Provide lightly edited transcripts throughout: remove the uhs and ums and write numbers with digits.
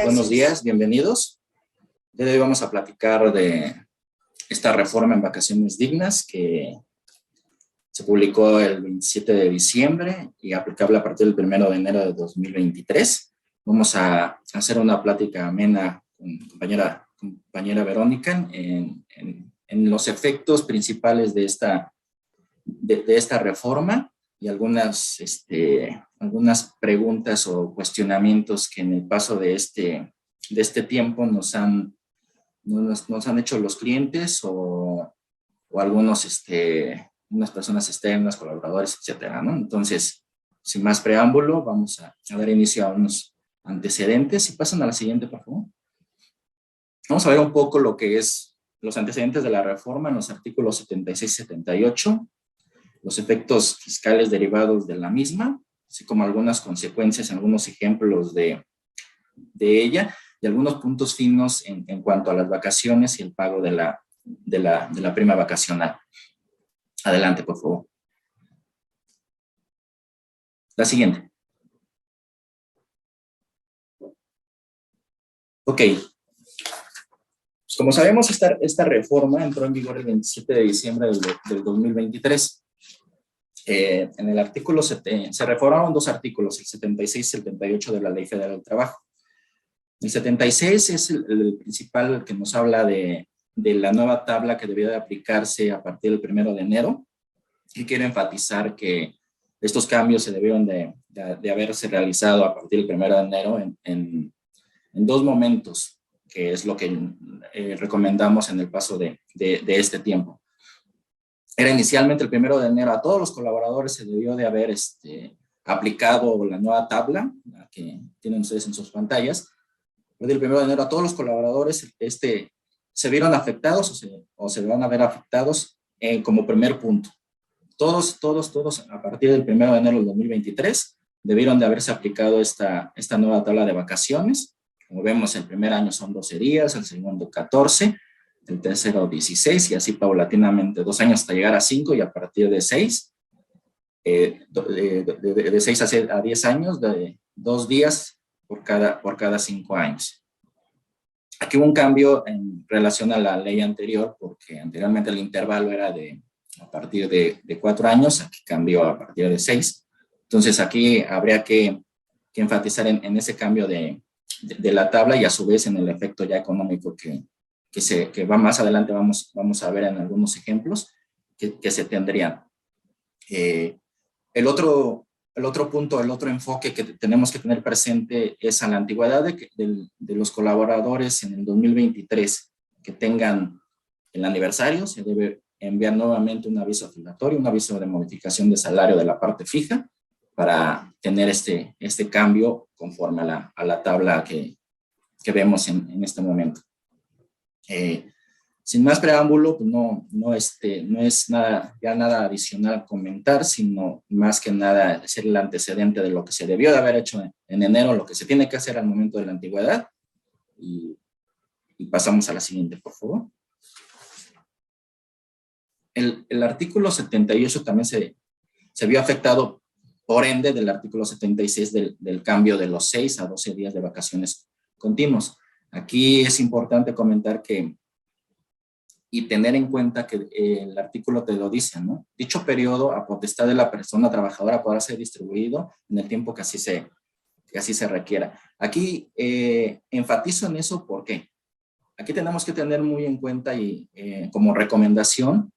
Buenos días, bienvenidos. El día de hoy vamos a platicar de esta reforma en vacaciones dignas que se publicó el 27 de diciembre y aplicable a partir del 1 de enero de 2023. Vamos a hacer una plática amena con compañera Verónica en los efectos principales de esta reforma y algunas preguntas o cuestionamientos que en el paso de este tiempo nos han hecho los clientes o algunos, unas personas externas, colaboradores, etcétera, ¿no? Entonces, sin más preámbulo, vamos a dar inicio a unos antecedentes. Si pasan a la siguiente, por favor. Vamos a ver un poco lo que es los antecedentes de la reforma en los artículos 76 y 78, los efectos fiscales derivados de la misma, así como algunas consecuencias, algunos ejemplos de ella y algunos puntos finos en cuanto a las vacaciones y el pago de la prima vacacional. Adelante, por favor. La siguiente. Ok. Pues como sabemos, esta reforma entró en vigor el 27 de diciembre del 2023. En el artículo se reformaron dos artículos, el 76 y 78 de la Ley Federal del Trabajo. El 76 es el principal que nos habla de la nueva tabla que debió de aplicarse a partir del 1 de enero. Y quiero enfatizar que estos cambios se debieron de haberse realizado a partir del 1 de enero en dos momentos, que es lo que recomendamos en el paso de este tiempo. Era inicialmente el 1 de enero, a todos los colaboradores se debió de haber aplicado la nueva tabla, la que tienen ustedes en sus pantallas. Desde el 1 de enero a todos los colaboradores se vieron afectados o se van a ver afectados como primer punto. Todos a partir del 1 de enero del 2023 debieron de haberse aplicado esta nueva tabla de vacaciones. Como vemos, el primer año son 12 días, el segundo 14, el tercero 16 y así paulatinamente 2 años hasta llegar a 5 y a partir de 6, de 6 a 10 años, de 2 días por cada 5 años. Aquí hubo un cambio en relación a la ley anterior, porque anteriormente el intervalo era a partir de 4 años, aquí cambió a partir de 6. Entonces aquí habría que enfatizar en ese cambio de la tabla y a su vez en el efecto ya económico que va más adelante, vamos a ver en algunos ejemplos que se tendrían. El otro punto, el otro enfoque que tenemos que tener presente es a la antigüedad de los colaboradores en el 2023 que tengan el aniversario. Se debe enviar nuevamente un aviso afiliatorio, un aviso de modificación de salario de la parte fija para tener este cambio conforme a la tabla que vemos en este momento. Sin más preámbulo, pues no es nada adicional a comentar, sino más que nada ser el antecedente de lo que se debió de haber hecho en enero, lo que se tiene que hacer al momento de la antigüedad. Y pasamos a la siguiente, por favor. El artículo 78 también se vio afectado, por ende, del artículo 76 del cambio de los 6 a 12 días de vacaciones continuos. Aquí es importante comentar y tener en cuenta que el artículo te lo dice, ¿no? Dicho periodo a potestad de la persona trabajadora podrá ser distribuido en el tiempo que así se requiera. Aquí enfatizo en eso porque aquí tenemos que tener muy en cuenta y como recomendación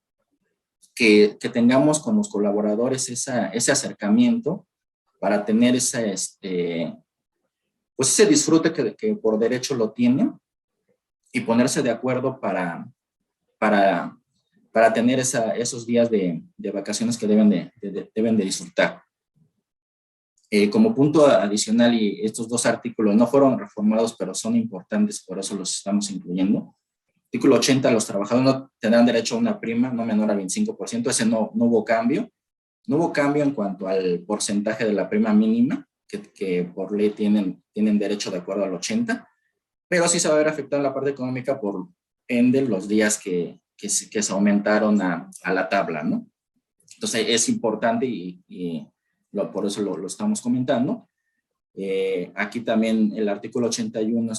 que tengamos con los colaboradores ese acercamiento para tener ese disfrute que por derecho lo tienen y ponerse de acuerdo para tener esos días de vacaciones que deben de disfrutar. Como punto adicional, y estos dos artículos no fueron reformados, pero son importantes, por eso los estamos incluyendo. Artículo 80, los trabajadores no tendrán derecho a una prima no menor al 25%, ese no hubo cambio. No hubo cambio en cuanto al porcentaje de la prima mínima, que por ley tienen derecho de acuerdo al 80%, pero sí se va a ver afectada la parte económica por ende los días que se aumentaron a la tabla, ¿no? Entonces es importante y por eso lo estamos comentando. Aquí también el artículo 81 lo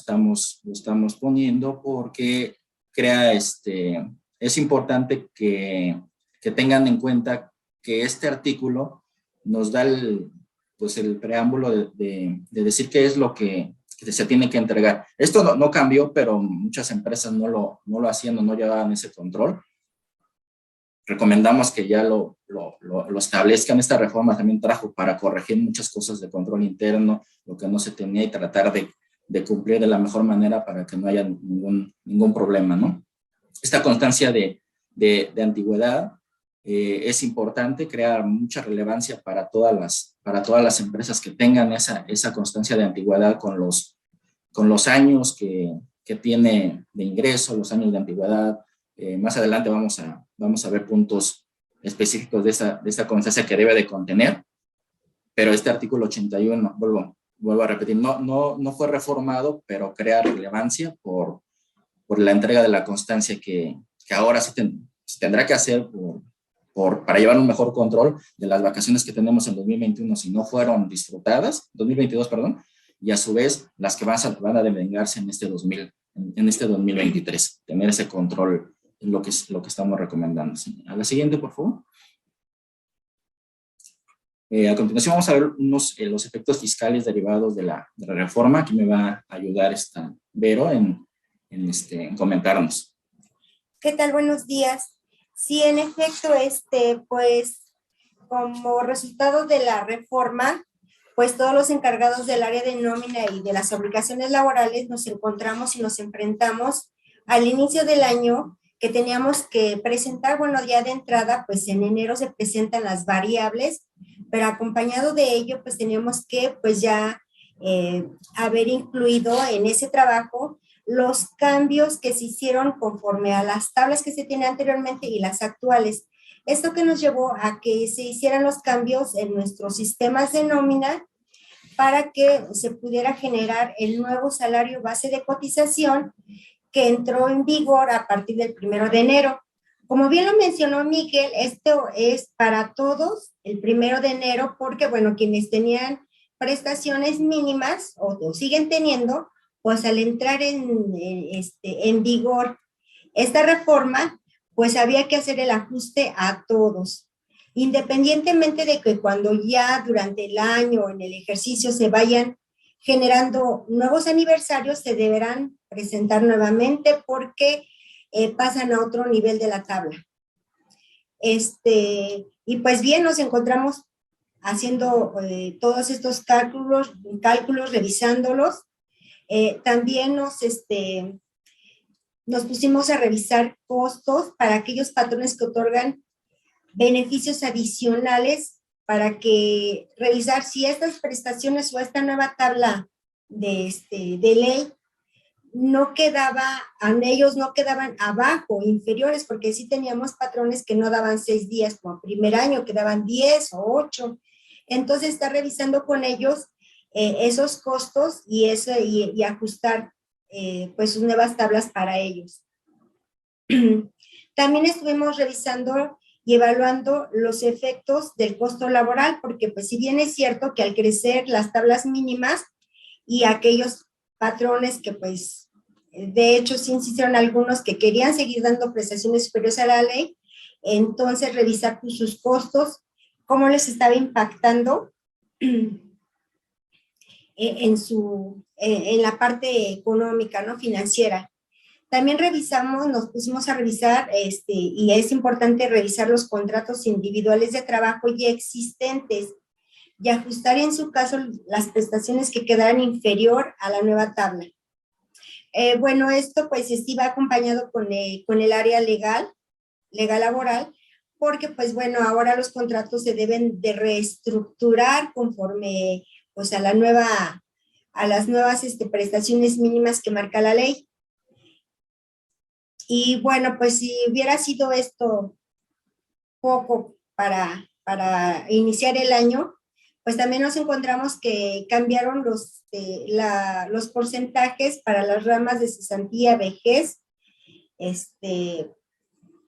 estamos poniendo porque crea es importante que tengan en cuenta que este artículo nos da pues el preámbulo de decir qué es lo que se tiene que entregar. Esto no cambió, pero muchas empresas no lo hacían o no llevaban ese control. Recomendamos que ya lo establezcan. Esta reforma también trajo para corregir muchas cosas de control interno, lo que no se tenía, y tratar de cumplir de la mejor manera para que no haya ningún problema, ¿no? Esta constancia de antigüedad es importante, crea mucha relevancia para todas las empresas que tengan esa constancia de antigüedad con los años que tiene de ingreso, los años de antigüedad. Más adelante vamos a ver puntos específicos de esta constancia que debe de contener, pero este artículo 81, vuelvo a repetir, no fue reformado, pero crea relevancia por la entrega de la constancia que ahora se tendrá que hacer para llevar un mejor control de las vacaciones que tenemos en 2021 si no fueron disfrutadas, 2022, perdón, y a su vez las que van a devengarse en este 2023, tener ese control es lo que estamos recomendando. A la siguiente, por favor. A continuación vamos a ver los efectos fiscales derivados de la reforma. Aquí me va a ayudar Vero en comentarnos. ¿Qué tal? Buenos días. Sí, en efecto, pues como resultado de la reforma, pues todos los encargados del área de nómina y de las obligaciones laborales nos encontramos y nos enfrentamos al inicio del año que teníamos que presentar, bueno, ya de entrada, pues en enero se presentan las variables, pero acompañado de ello, pues teníamos que, pues ya haber incluido en ese trabajo los cambios que se hicieron conforme a las tablas que se tienen anteriormente y las actuales. Esto que nos llevó a que se hicieran los cambios en nuestros sistemas de nómina para que se pudiera generar el nuevo salario base de cotización que entró en vigor a partir del 1 de enero. Como bien lo mencionó Miguel, esto es para todos el 1 de enero porque, bueno, quienes tenían prestaciones mínimas o siguen teniendo, pues al entrar en vigor esta reforma, pues había que hacer el ajuste a todos, independientemente de que cuando ya durante el año en el ejercicio se vayan generando nuevos aniversarios, se deberán presentar nuevamente porque pasan a otro nivel de la tabla. Y pues bien, nos encontramos haciendo todos estos cálculos, revisándolos. También nos pusimos a revisar costos para aquellos patrones que otorgan beneficios adicionales para que revisar si estas prestaciones o esta nueva tabla de ley no quedaba, ellos no quedaban abajo, inferiores, porque sí teníamos patrones que no daban 6 días como primer año, que daban 10 o 8. Entonces está revisando con ellos esos costos y ajustar pues sus nuevas tablas para ellos. También estuvimos revisando y evaluando los efectos del costo laboral, porque pues si bien es cierto que al crecer las tablas mínimas y aquellos patrones que pues de hecho sí insistieron algunos que querían seguir dando prestaciones superiores a la ley, entonces revisar pues, sus costos, cómo les estaba impactando en la parte económica, ¿no? Financiera. También nos pusimos a revisar, y es importante revisar los contratos individuales de trabajo ya existentes y ajustar en su caso las prestaciones que quedaran inferior a la nueva tabla. Bueno, esto pues iba acompañado con el área legal laboral, porque pues bueno, ahora los contratos se deben de reestructurar conforme pues a las nuevas prestaciones mínimas que marca la ley. Y bueno, pues si hubiera sido esto poco para iniciar el año, pues también nos encontramos que cambiaron los porcentajes para las ramas de cesantía, vejez,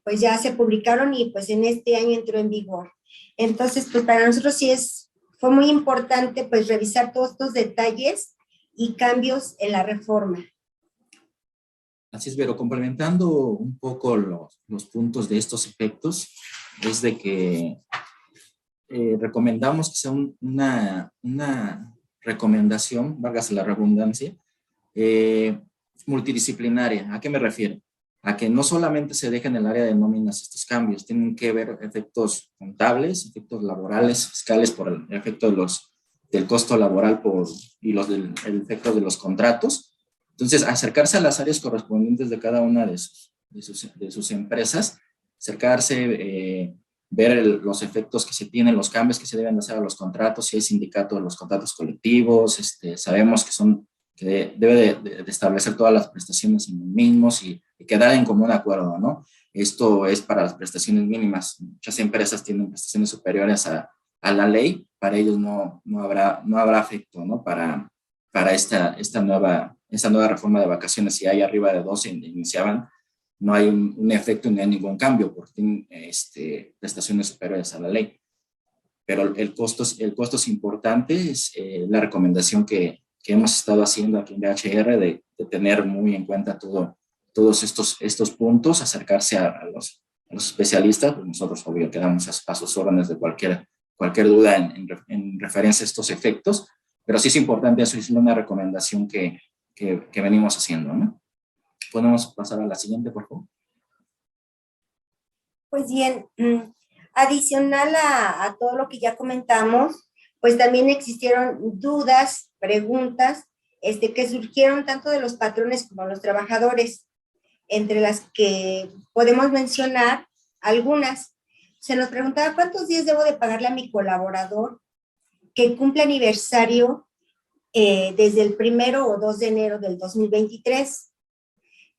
pues ya se publicaron y pues en este año entró en vigor. Entonces, pues para nosotros sí es fue muy importante pues revisar todos estos detalles y cambios en la reforma. Así es, pero complementando un poco los puntos de estos efectos, es de que recomendamos que sea una recomendación, válgase la redundancia, multidisciplinaria. ¿A qué me refiero? A que no solamente se dejen en el área de nóminas estos cambios, tienen que ver efectos contables, efectos laborales, fiscales por el efecto del costo laboral y el efecto de los contratos. Entonces, acercarse a las áreas correspondientes de cada una de sus empresas, acercarse, ver los efectos que se tienen, los cambios que se deben hacer a los contratos, si hay sindicato de los contratos colectivos, sabemos que debe de establecer todas las prestaciones en los mismos y quedar en común acuerdo, ¿no? Esto es para las prestaciones mínimas. Muchas empresas tienen prestaciones superiores a la ley, para ellos no habrá efecto, ¿no? Para esta nueva reforma de vacaciones, si hay arriba de 12 iniciaban, no hay un efecto ni hay ningún cambio porque tienen prestaciones superiores a la ley. Pero el costo es importante, es la recomendación que hemos estado haciendo aquí en BHR de tener muy en cuenta todos estos puntos, acercarse a los especialistas. Pues nosotros, obvio, quedamos a sus órdenes de cualquier duda en referencia a estos efectos, pero sí es importante, eso es una recomendación que venimos haciendo, ¿no? ¿Podemos pasar a la siguiente, por favor? Pues bien, adicional a todo lo que ya comentamos, pues también existieron dudas, preguntas, que surgieron tanto de los patrones como de los trabajadores, entre las que podemos mencionar algunas. Se nos preguntaba cuántos días debo de pagarle a mi colaborador que cumple aniversario desde el 1 o 2 de enero del 2023.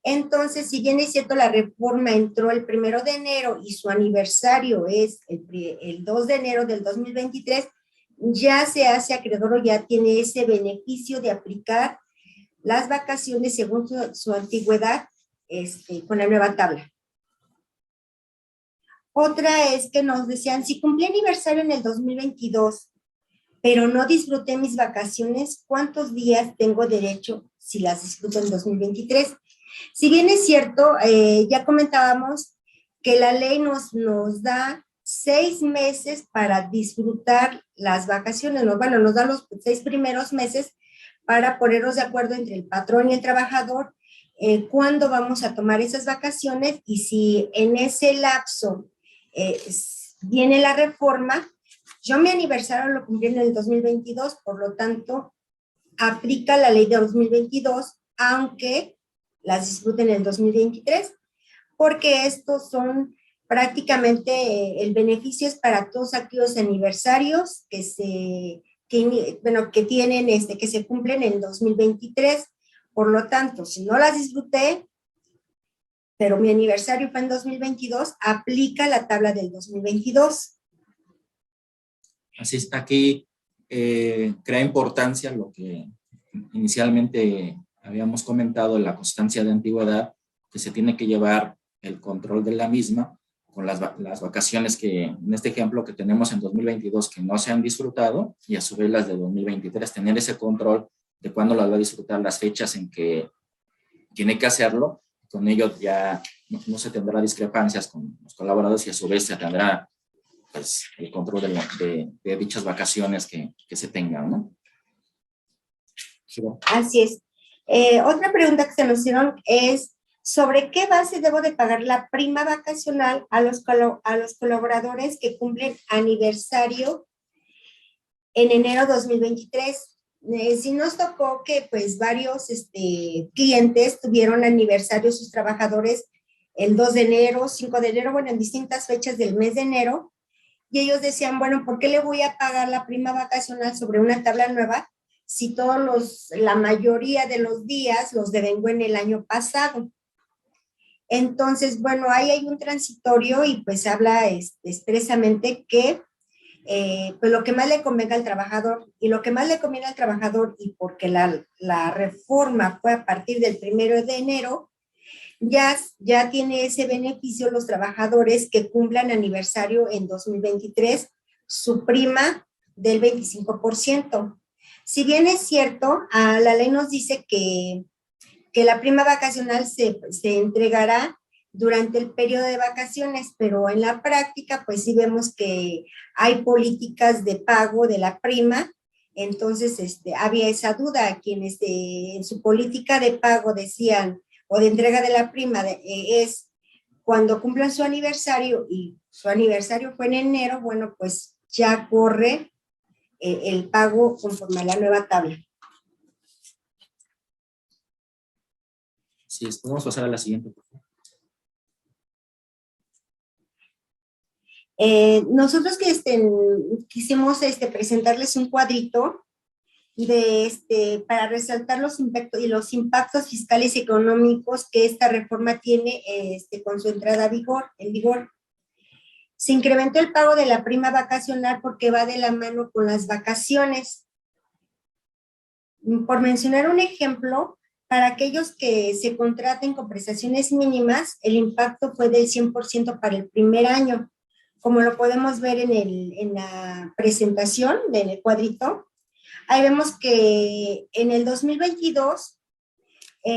Entonces, si bien es cierto, la reforma entró el 1 de enero y su aniversario es el 2 de enero del 2023, ya se hace acreedor o ya tiene ese beneficio de aplicar las vacaciones según su antigüedad con la nueva tabla. Otra es que nos decían, si cumplí aniversario en el 2022, pero no disfruté mis vacaciones, ¿cuántos días tengo derecho si las disfruto en 2023? Si bien es cierto, ya comentábamos que la ley nos da 6 meses para disfrutar las vacaciones, bueno, nos da los 6 primeros meses para ponernos de acuerdo entre el patrón y el trabajador cuándo vamos a tomar esas vacaciones, y si en ese lapso viene la reforma. Yo mi aniversario lo cumplí en el 2022, por lo tanto, aplica la ley de 2022, aunque las disfruten en el 2023, porque estos son prácticamente, el beneficio es para todos aquellos aniversarios que se cumplen en 2023. Por lo tanto, si no las disfruté, pero mi aniversario fue en 2022, aplica la tabla del 2022. Así es, aquí crea importancia lo que inicialmente habíamos comentado, la constancia de antigüedad, que se tiene que llevar el control de la misma con las vacaciones que, en este ejemplo, que tenemos en 2022 que no se han disfrutado, y a su vez las de 2023, tener ese control de cuándo las va a disfrutar, las fechas en que tiene que hacerlo. Con ello ya no se tendrá discrepancias con los colaboradores y a su vez se tendrá pues, el control de dichas vacaciones que se tengan, ¿no? Sí, bueno. Así es. Otra pregunta que se nos hicieron es, ¿sobre qué base debo de pagar la prima vacacional a los colaboradores que cumplen aniversario en enero 2023? Sí nos tocó que pues varios clientes tuvieron aniversario sus trabajadores el 2 de enero, 5 de enero, bueno, en distintas fechas del mes de enero, y ellos decían, bueno, ¿por qué le voy a pagar la prima vacacional sobre una tabla nueva si la mayoría de los días los devengo en el año pasado? Entonces, bueno, ahí hay un transitorio y pues habla expresamente que pues lo que más le convenga al trabajador, y lo que más le conviene al trabajador, y porque la reforma fue a partir del 1 de enero, ya tiene ese beneficio los trabajadores que cumplan aniversario en 2023, su prima del 25%. Si bien es cierto, la ley nos dice que la prima vacacional se entregará durante el periodo de vacaciones, pero en la práctica, pues sí vemos que hay políticas de pago de la prima. Entonces, había esa duda, quienes en su política de pago decían, o de entrega de la prima, es cuando cumplan su aniversario, y su aniversario fue en enero, bueno, pues ya corre el pago conforme a la nueva tabla. Sí, podemos pasar a la siguiente, por favor. Nosotros que quisimos presentarles un cuadrito para resaltar los impactos fiscales y económicos que esta reforma tiene con su entrada en vigor. Se incrementó el pago de la prima vacacional porque va de la mano con las vacaciones. Por mencionar un ejemplo, para aquellos que se contraten con prestaciones mínimas, el impacto fue del 100% para el primer año. Como lo podemos ver en la presentación del cuadrito, ahí vemos que en el 2022,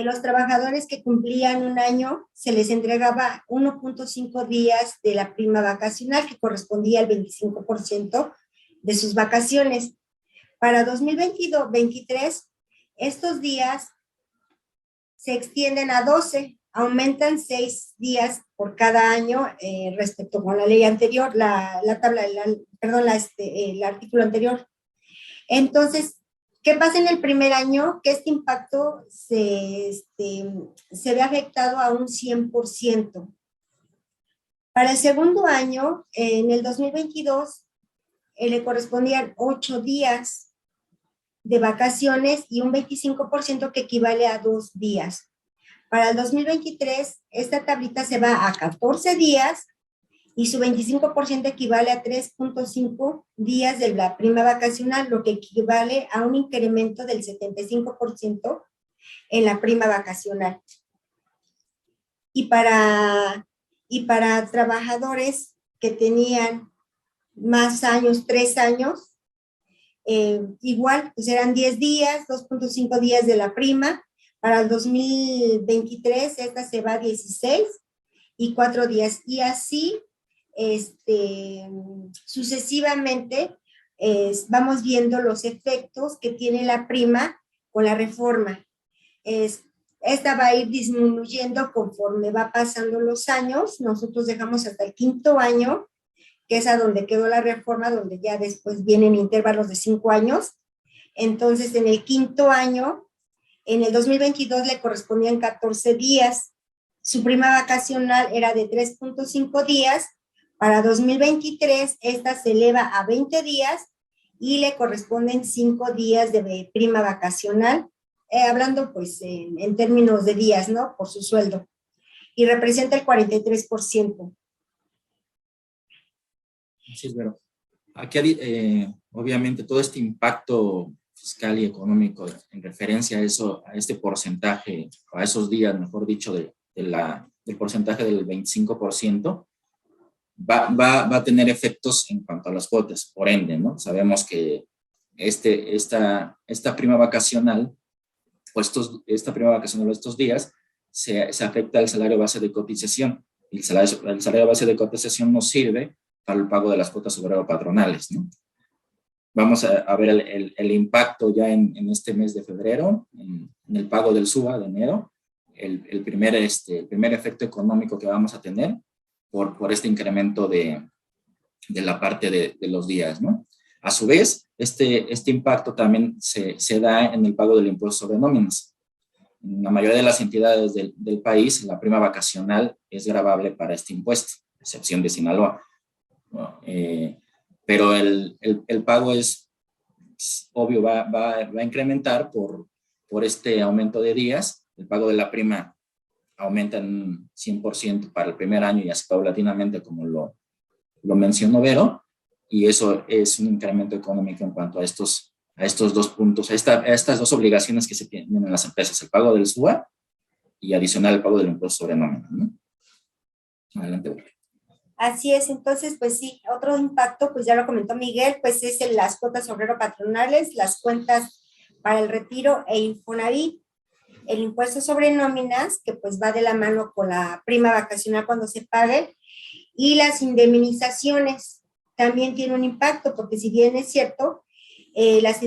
los trabajadores que cumplían un año, se les entregaba 1.5 días de la prima vacacional, que correspondía al 25% de sus vacaciones. Para 2023, estos días se extienden a 12, aumentan 6 días por cada año respecto con la ley anterior, el artículo anterior. Entonces, ¿qué pasa en el primer año? Que este impacto se ve afectado a un 100%. Para el segundo año, en el 2022, le correspondían 8 días de vacaciones y un 25% que equivale a 2 días. Para el 2023, esta tablita se va a 14 días y su 25% equivale a 3.5 días de la prima vacacional, lo que equivale a un incremento del 75% en la prima vacacional. Y para trabajadores que tenían más años, 3 años, igual, pues eran 10 días, 2.5 días de la prima. Para el 2023, esta se va a 16 y 4 días. Y así, sucesivamente, vamos viendo los efectos que tiene la prima con la reforma. Esta va a ir disminuyendo conforme va pasando los años. Nosotros dejamos hasta el 5º año, que es a donde quedó la reforma, donde ya después vienen intervalos de 5 años. Entonces, en el 5º año, en el 2022 le correspondían 14 días. Su prima vacacional era de 3.5 días. Para 2023, esta se eleva a 20 días y le corresponden 5 días de prima vacacional, hablando pues en términos de días, ¿no? Por su sueldo. Y representa el 43%. Sí, es verdad. Aquí, obviamente, todo este impacto fiscal y económico en referencia a eso, a este porcentaje, a esos días, mejor dicho, del porcentaje del 25%, va a tener efectos en cuanto a las cuotas. Por ende, ¿no? Sabemos que esta prima vacacional, pues esta prima vacacional de estos días, se afecta al salario base de cotización. Y el salario base de cotización nos sirve para el pago de las cuotas obrero-patronales, ¿no? Vamos a ver el impacto ya en este mes de febrero, en el pago del SUA de enero, el primer efecto económico que vamos a tener por este incremento de la parte de los días, ¿no? A su vez, este impacto también se da en el pago del impuesto sobre nóminas. En la mayoría de las entidades del país, la prima vacacional es gravable para este impuesto, a excepción de Sinaloa. ¿No? Pero el pago es obvio, va a incrementar por este aumento de días. El pago de la prima aumenta en 100% para el primer año y así paulatinamente, como lo mencionó Vero, y eso es un incremento económico en cuanto a estos 2 puntos, a estas 2 obligaciones que se tienen en las empresas, el pago del SUA y adicional el pago del impuesto sobre nómina, ¿no? Adelante, Vero. Así es, entonces, pues sí, otro impacto, pues ya lo comentó Miguel, pues es en las cuotas obrero-patronales, las cuentas para el retiro e Infonavit, el impuesto sobre nóminas, que pues va de la mano con la prima vacacional cuando se pague, y las indemnizaciones también tiene un impacto, porque si bien es cierto, las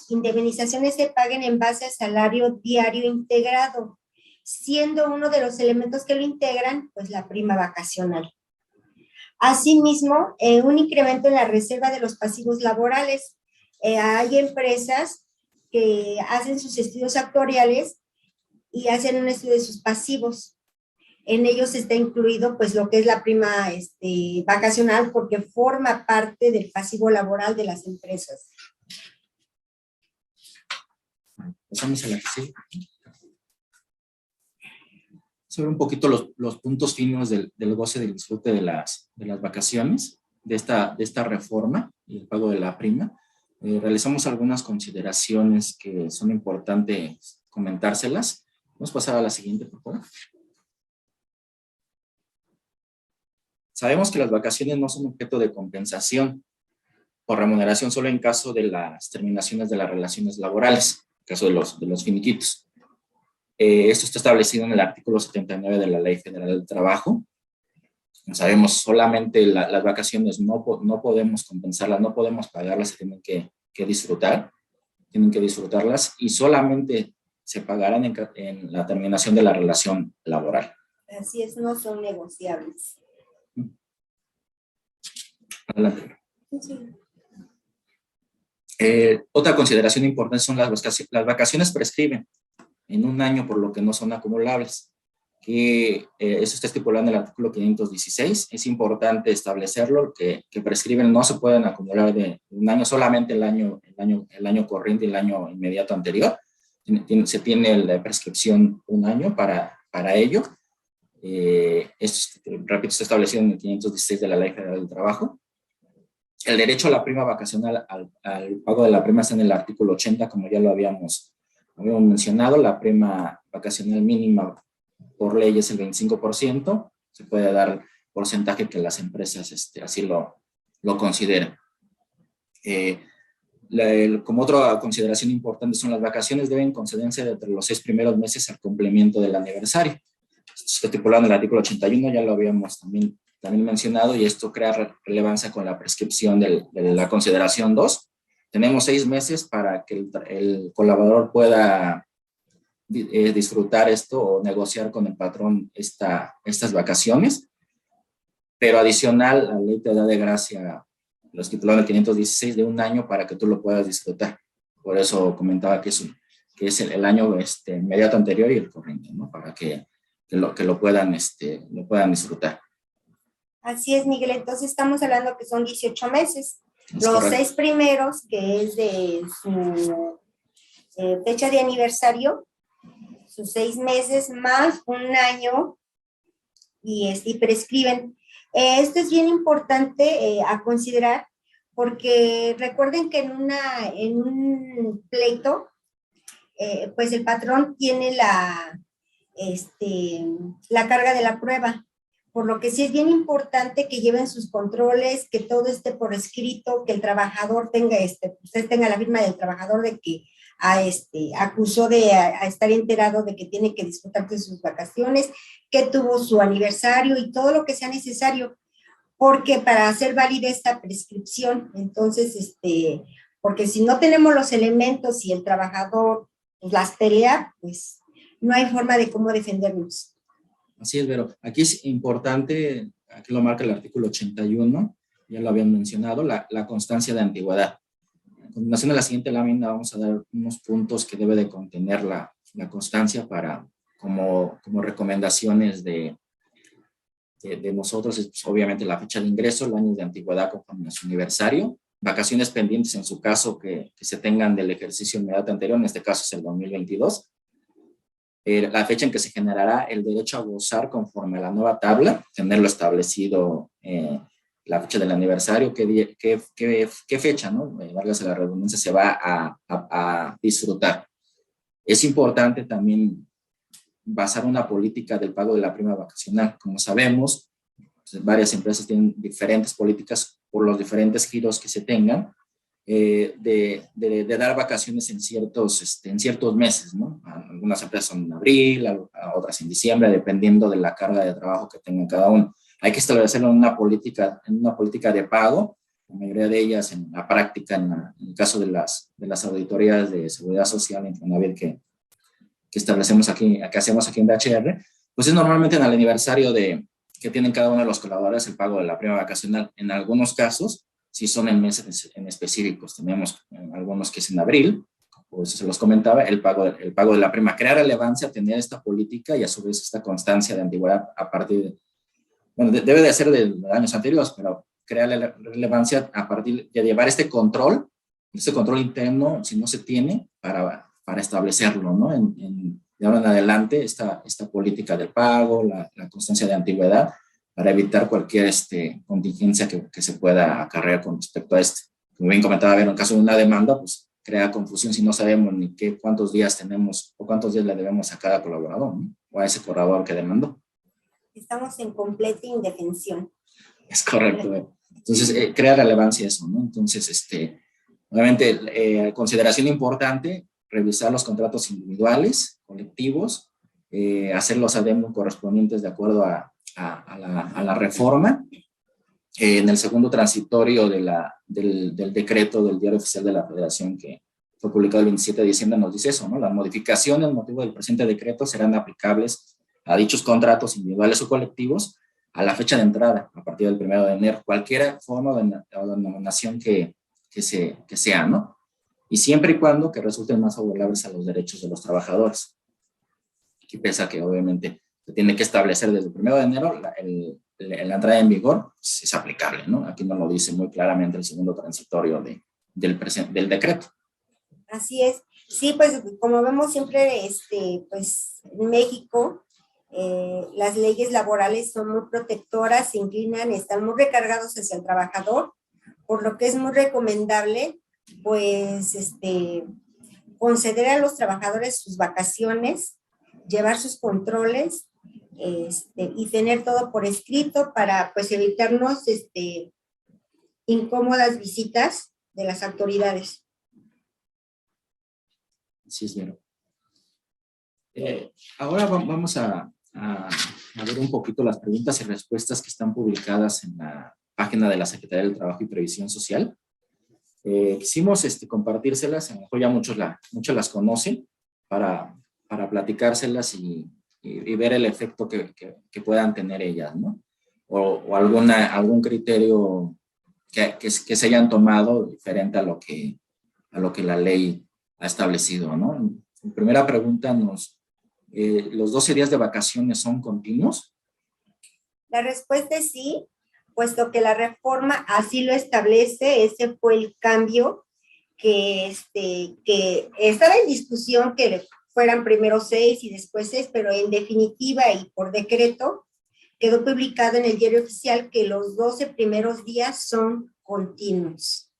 indemnizaciones se paguen en base al salario diario integrado, siendo uno de los elementos que lo integran, pues la prima vacacional. Asimismo, un incremento en la reserva de los pasivos laborales. Hay empresas que hacen sus estudios actuariales y hacen un estudio de sus pasivos. En ellos está incluido pues lo que es la prima vacacional porque forma parte del pasivo laboral de las empresas. Pasamos a la que sigue. Sobre un poquito los puntos finos del goce del disfrute de las vacaciones, de esta reforma y el pago de la prima. Realizamos algunas consideraciones que son importantes comentárselas. Vamos a pasar a la siguiente, por favor. Sabemos que las vacaciones no son objeto de compensación o remuneración solo en caso de las terminaciones de las relaciones laborales, en caso de los finiquitos. Esto está establecido en el artículo 79 de la Ley Federal del Trabajo. Sabemos, solamente las vacaciones no podemos compensarlas, no podemos pagarlas, se tienen que disfrutarlas y solamente se pagarán en la terminación de la relación laboral. Así es, no son negociables. Adelante. Sí. Otra consideración importante son las vacaciones prescriben en un año, por lo que no son acumulables. Eso está estipulado en el artículo 516. Es importante establecerlo, que prescriben, no se pueden acumular de un año, solamente el año corriente y el año inmediato anterior. Se tiene la prescripción un año para ello. Esto, repito, está establecido en el 516 de la Ley Federal del Trabajo. El derecho a la prima vacacional, al pago de la prima, está en el artículo 80, como ya lo habíamos mencionado. La prima vacacional mínima por ley es el 25%. Se puede dar porcentaje que las empresas así lo consideren. Como otra consideración importante son las vacaciones deben concederse entre los 6 primeros meses al cumplimiento del aniversario. Esto está estipulado en el artículo 81, ya lo habíamos también mencionado, y esto crea relevancia con la prescripción de la consideración 2. Tenemos 6 meses para que el colaborador pueda disfrutar esto o negociar con el patrón estas vacaciones, pero adicional, la ley te da de gracia, lo estipulado en el 516, de un año para que tú lo puedas disfrutar. Por eso comentaba que es el año inmediato anterior y el corriente, ¿no? Para que lo puedan disfrutar. Así es, Miguel. Entonces estamos hablando que son 18 meses. Es los correcto. 6 primeros, que es de su fecha de aniversario, sus 6 meses más un año, y prescriben. Esto es bien importante a considerar, porque recuerden que en un pleito, pues el patrón tiene la carga de la prueba, por lo que sí es bien importante que lleven sus controles, que todo esté por escrito, que el trabajador tenga, usted tenga la firma del trabajador de que acusó de estar enterado de que tiene que disfrutar de sus vacaciones, que tuvo su aniversario y todo lo que sea necesario, porque para hacer válida esta prescripción, entonces, porque si no tenemos los elementos y el trabajador pues, las pelea, pues no hay forma de cómo defendernos. Así es, Vero. Aquí es importante, aquí lo marca el artículo 81, ya lo habían mencionado, la constancia de antigüedad. A continuación de la siguiente lámina vamos a dar unos puntos que debe de contener la constancia como recomendaciones de nosotros. Pues, obviamente la fecha de ingreso, el año de antigüedad conforme a su aniversario, vacaciones pendientes en su caso que se tengan del ejercicio inmediato anterior, en este caso es el 2022. La fecha en que se generará el derecho a gozar conforme a la nueva tabla, tenerlo establecido, la fecha del aniversario, qué fecha, ¿no? Válgase la redundancia, se va a disfrutar. Es importante también basar una política del pago de la prima vacacional. Como sabemos, pues, varias empresas tienen diferentes políticas por los diferentes giros que se tengan, de dar vacaciones en ciertos meses, ¿no? Algunas empresas son en abril, a otras en diciembre, dependiendo de la carga de trabajo que tengan cada uno. Hay que establecerlo en una política de pago, la mayoría de ellas en la práctica, en el caso de las auditorías de seguridad social en Infonavit que establecemos aquí, que hacemos aquí en BHR, pues es normalmente en el aniversario que tienen cada uno de los colaboradores el pago de la prima vacacional. En algunos casos, si son en meses en específicos, tenemos algunos que es en abril, pues se los comentaba, el pago de la prima. Crea relevancia tener esta política y a su vez esta constancia de antigüedad a partir de, bueno, debe de ser de años anteriores, pero crea relevancia a partir de llevar este control interno, si no se tiene, para establecerlo, ¿no? De ahora en adelante, esta política del pago, la constancia de antigüedad, para evitar cualquier contingencia que se pueda acarrear con respecto a Como bien comentaba, en caso de una demanda, pues crea confusión si no sabemos ni cuántos días tenemos o cuántos días le debemos a cada colaborador, ¿no? O a ese colaborador que demandó. Estamos en completa indefensión. Es correcto. Entonces, crea relevancia eso, ¿no? Entonces, obviamente, consideración importante, revisar los contratos individuales, colectivos, hacer los adendos correspondientes de acuerdo a la reforma. En el segundo transitorio del decreto del Diario Oficial de la Federación que fue publicado el 27 de diciembre nos dice eso, ¿no? Las modificaciones, motivo del presente decreto, serán aplicables a dichos contratos individuales o colectivos a la fecha de entrada, a partir del 1 de enero, cualquier forma o denominación que sea, ¿no? Y siempre y cuando que resulten más favorables a los derechos de los trabajadores. Aquí pesa que obviamente se tiene que establecer desde el 1 de enero la entrada en vigor, pues es aplicable, ¿no? Aquí nos lo dice muy claramente el segundo transitorio del decreto. Así es. Sí, pues como vemos siempre, pues en México, las leyes laborales son muy protectoras, se inclinan, están muy recargados hacia el trabajador, por lo que es muy recomendable, pues, conceder a los trabajadores sus vacaciones, llevar sus controles, y tener todo por escrito para, pues, evitarnos, incómodas visitas de las autoridades. Sí, es verdad. Ahora vamos a ver un poquito las preguntas y respuestas que están publicadas en la página de la Secretaría del Trabajo y Previsión Social. Quisimos compartírselas, a lo mejor ya muchos las conocen, para platicárselas y ver el efecto que puedan tener ellas, ¿no? O algún criterio que se hayan tomado diferente a lo que la ley ha establecido, ¿no? En primera pregunta ¿los 12 días de vacaciones son continuos? La respuesta es sí, puesto que la reforma así lo establece. Ese fue el cambio que estaba en discusión, que fueran primero 6 y después 6, pero en definitiva y por decreto quedó publicado en el Diario Oficial que los 12 primeros días son continuos.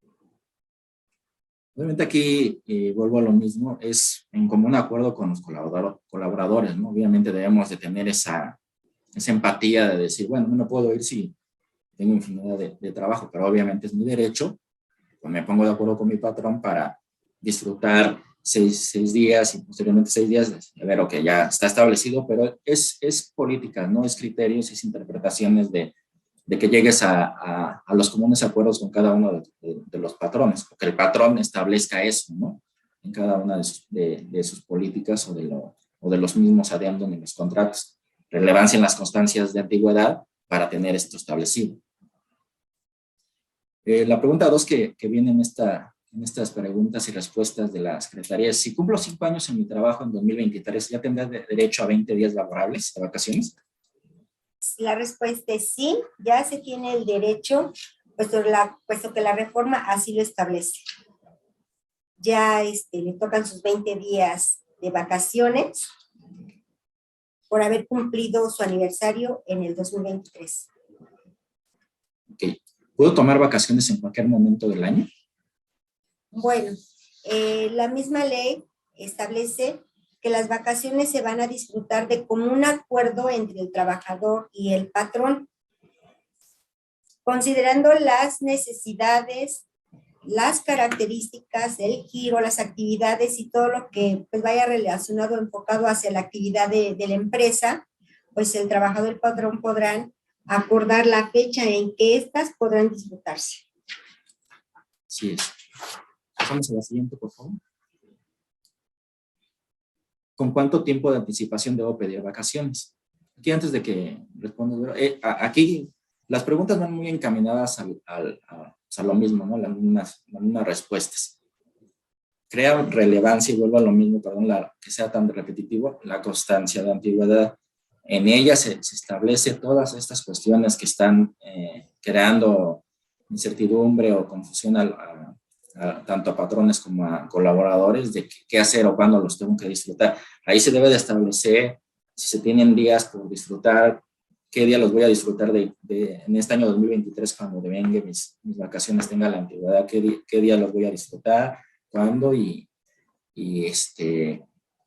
Obviamente aquí, vuelvo a lo mismo, es en común acuerdo con los colaboradores, ¿no? Obviamente debemos de tener esa empatía de decir, bueno, no me puedo ir si tengo infinidad de trabajo, pero obviamente es mi derecho, pues me pongo de acuerdo con mi patrón para disfrutar 6 días y posteriormente 6 días, a ver, ok, ya está establecido, pero es política, no es criterios, es interpretaciones de que llegues a los comunes acuerdos con cada uno de los patrones, porque el patrón establezca eso, ¿no? En cada una de sus políticas o de los mismos adendos en los contratos. Relevancia en las constancias de antigüedad para tener esto establecido. La pregunta 2 que viene en estas preguntas y respuestas de la Secretaría es: si cumplo 5 años en mi trabajo en 2023, ¿ya tendré derecho a 20 días laborables de vacaciones? La respuesta es sí, ya se tiene el derecho, puesto que la reforma así lo establece. Ya le tocan sus 20 días de vacaciones por haber cumplido su aniversario en el 2023. Ok. ¿Puedo tomar vacaciones en cualquier momento del año? Bueno, la misma ley establece que las vacaciones se van a disfrutar de común acuerdo entre el trabajador y el patrón. considerando las necesidades, las características, el giro, las actividades y todo lo que pues, vaya relacionado, enfocado hacia la actividad de la empresa, pues el trabajador y el patrón podrán acordar la fecha en que éstas podrán disfrutarse. Así es. Pasamos a la siguiente, por favor. ¿Con cuánto tiempo de anticipación debo pedir vacaciones? Aquí antes de que responda, aquí las preguntas van muy encaminadas a lo mismo, ¿no? Las mismas respuestas. Crea relevancia, y vuelvo a lo mismo, perdón, que sea tan repetitivo, la constancia de antigüedad. En ella se establece todas estas cuestiones que están creando incertidumbre o confusión tanto a patrones como a colaboradores de qué hacer o cuándo los tengo que disfrutar. Ahí se debe de establecer si se tienen días por disfrutar, qué día los voy a disfrutar en este año 2023 cuando devengue mis vacaciones, tenga la antigüedad, qué día los voy a disfrutar, cuándo y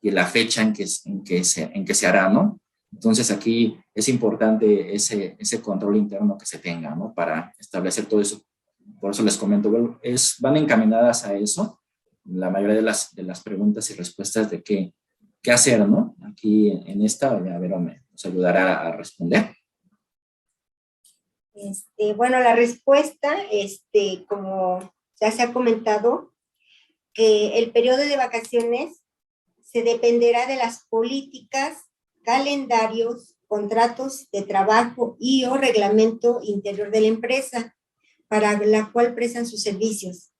la fecha en que se hará, ¿no? Entonces aquí es importante ese control interno que se tenga, ¿no? Para establecer todo eso. Por eso les comento, van encaminadas a eso, la mayoría de las preguntas y respuestas de qué hacer, ¿no? Aquí en esta, ya Vero nos ayudará a responder. Bueno, la respuesta, como ya se ha comentado, que el periodo de vacaciones se dependerá de las políticas, calendarios, contratos de trabajo y o reglamento interior de la empresa para la cual prestan sus servicios.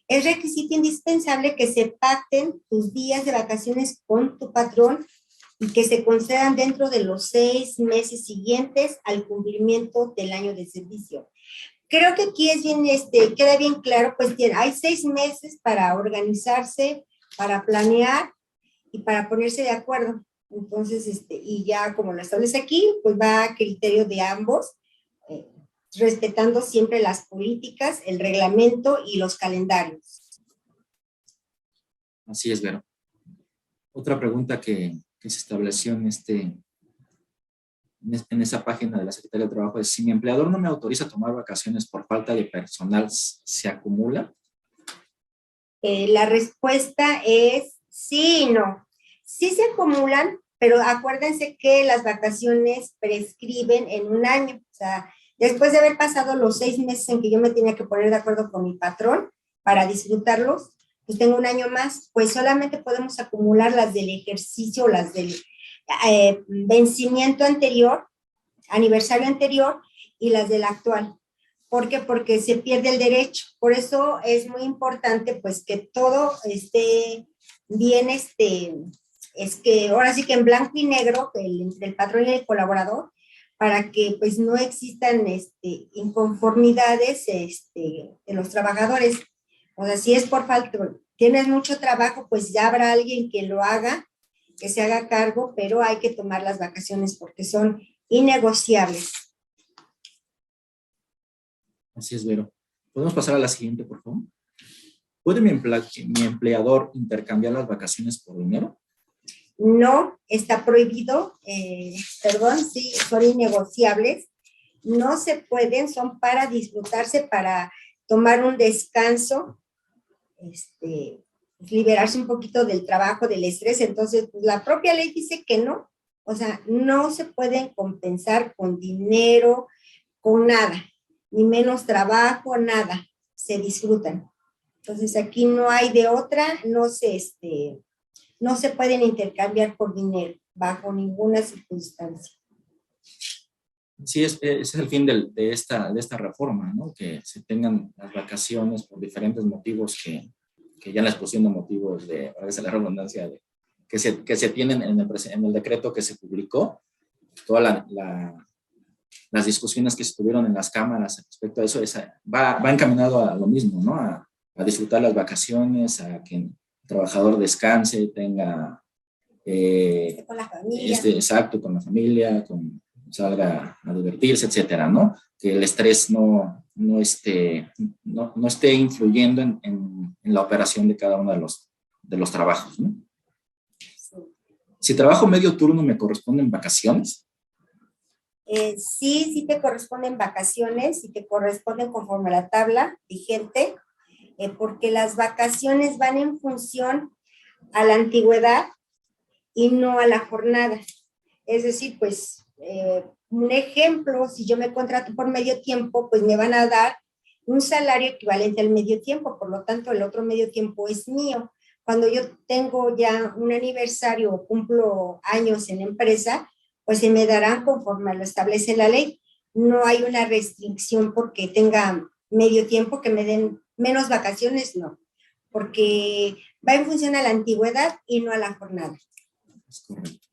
Es requisito indispensable que se pacten tus días de vacaciones con tu patrón y que se concedan dentro de los 6 meses siguientes al cumplimiento del año de servicio. Creo que aquí es bien, queda bien claro, pues hay 6 meses para organizarse, para planear y para ponerse de acuerdo. Entonces, y ya como lo establece aquí, pues va a criterio de ambos, respetando siempre las políticas, el reglamento y los calendarios. Así es, Vero. Otra pregunta que se estableció en esa página de la Secretaría de Trabajo es: si mi empleador no me autoriza a tomar vacaciones por falta de personal, ¿se acumula? La respuesta es sí y no. Sí se acumulan, pero acuérdense que las vacaciones prescriben en un año. O sea, después de haber pasado los 6 meses en que yo me tenía que poner de acuerdo con mi patrón para disfrutarlos, pues tengo un año más, pues solamente podemos acumular las del ejercicio, las del vencimiento anterior, aniversario anterior y las del actual. ¿Por qué? Porque se pierde el derecho. Por eso es muy importante pues que todo esté bien, es que ahora sí que en blanco y negro, entre el patrón y el colaborador, para que pues no existan inconformidades de los trabajadores. O sea, si es por falta, tienes mucho trabajo, pues ya habrá alguien que lo haga, que se haga cargo, pero hay que tomar las vacaciones porque son innegociables. Así es, Vero. ¿Podemos pasar a la siguiente, por favor? ¿Puede mi empleador intercambiar las vacaciones por dinero? No, está prohibido, sí, son innegociables, no se pueden, son para disfrutarse, para tomar un descanso, liberarse un poquito del trabajo, del estrés. Entonces pues, la propia ley dice que no, o sea, no se pueden compensar con dinero, con nada, ni menos trabajo, nada, se disfrutan. Entonces aquí no hay de otra, no se pueden intercambiar por dinero, bajo ninguna circunstancia. Sí, ese es el fin de esta reforma, ¿no? Que se tengan las vacaciones por diferentes motivos que ya les pusieron motivos de, a veces la redundancia, que se tienen en el decreto que se publicó, todas las discusiones que se tuvieron en las cámaras respecto a eso, va encaminado a lo mismo, ¿no? A disfrutar las vacaciones, a que el trabajador descanse, tenga... con la familia. Exacto, con la familia, salga a divertirse, etcétera, ¿no? Que el estrés no esté influyendo en la operación de cada uno de los trabajos, ¿no? Si trabajo medio turno, ¿me corresponden vacaciones? Sí te corresponden vacaciones y te corresponden conforme a la tabla vigente, porque las vacaciones van en función a la antigüedad y no a la jornada. Es decir, pues, un ejemplo, si yo me contrato por medio tiempo, pues me van a dar un salario equivalente al medio tiempo, por lo tanto, el otro medio tiempo es mío. Cuando yo tengo ya un aniversario o cumplo años en la empresa, pues se me darán conforme lo establece la ley. No hay una restricción porque tenga medio tiempo que me den menos vacaciones, no, porque va en función a la antigüedad y no a la jornada. Es correcto.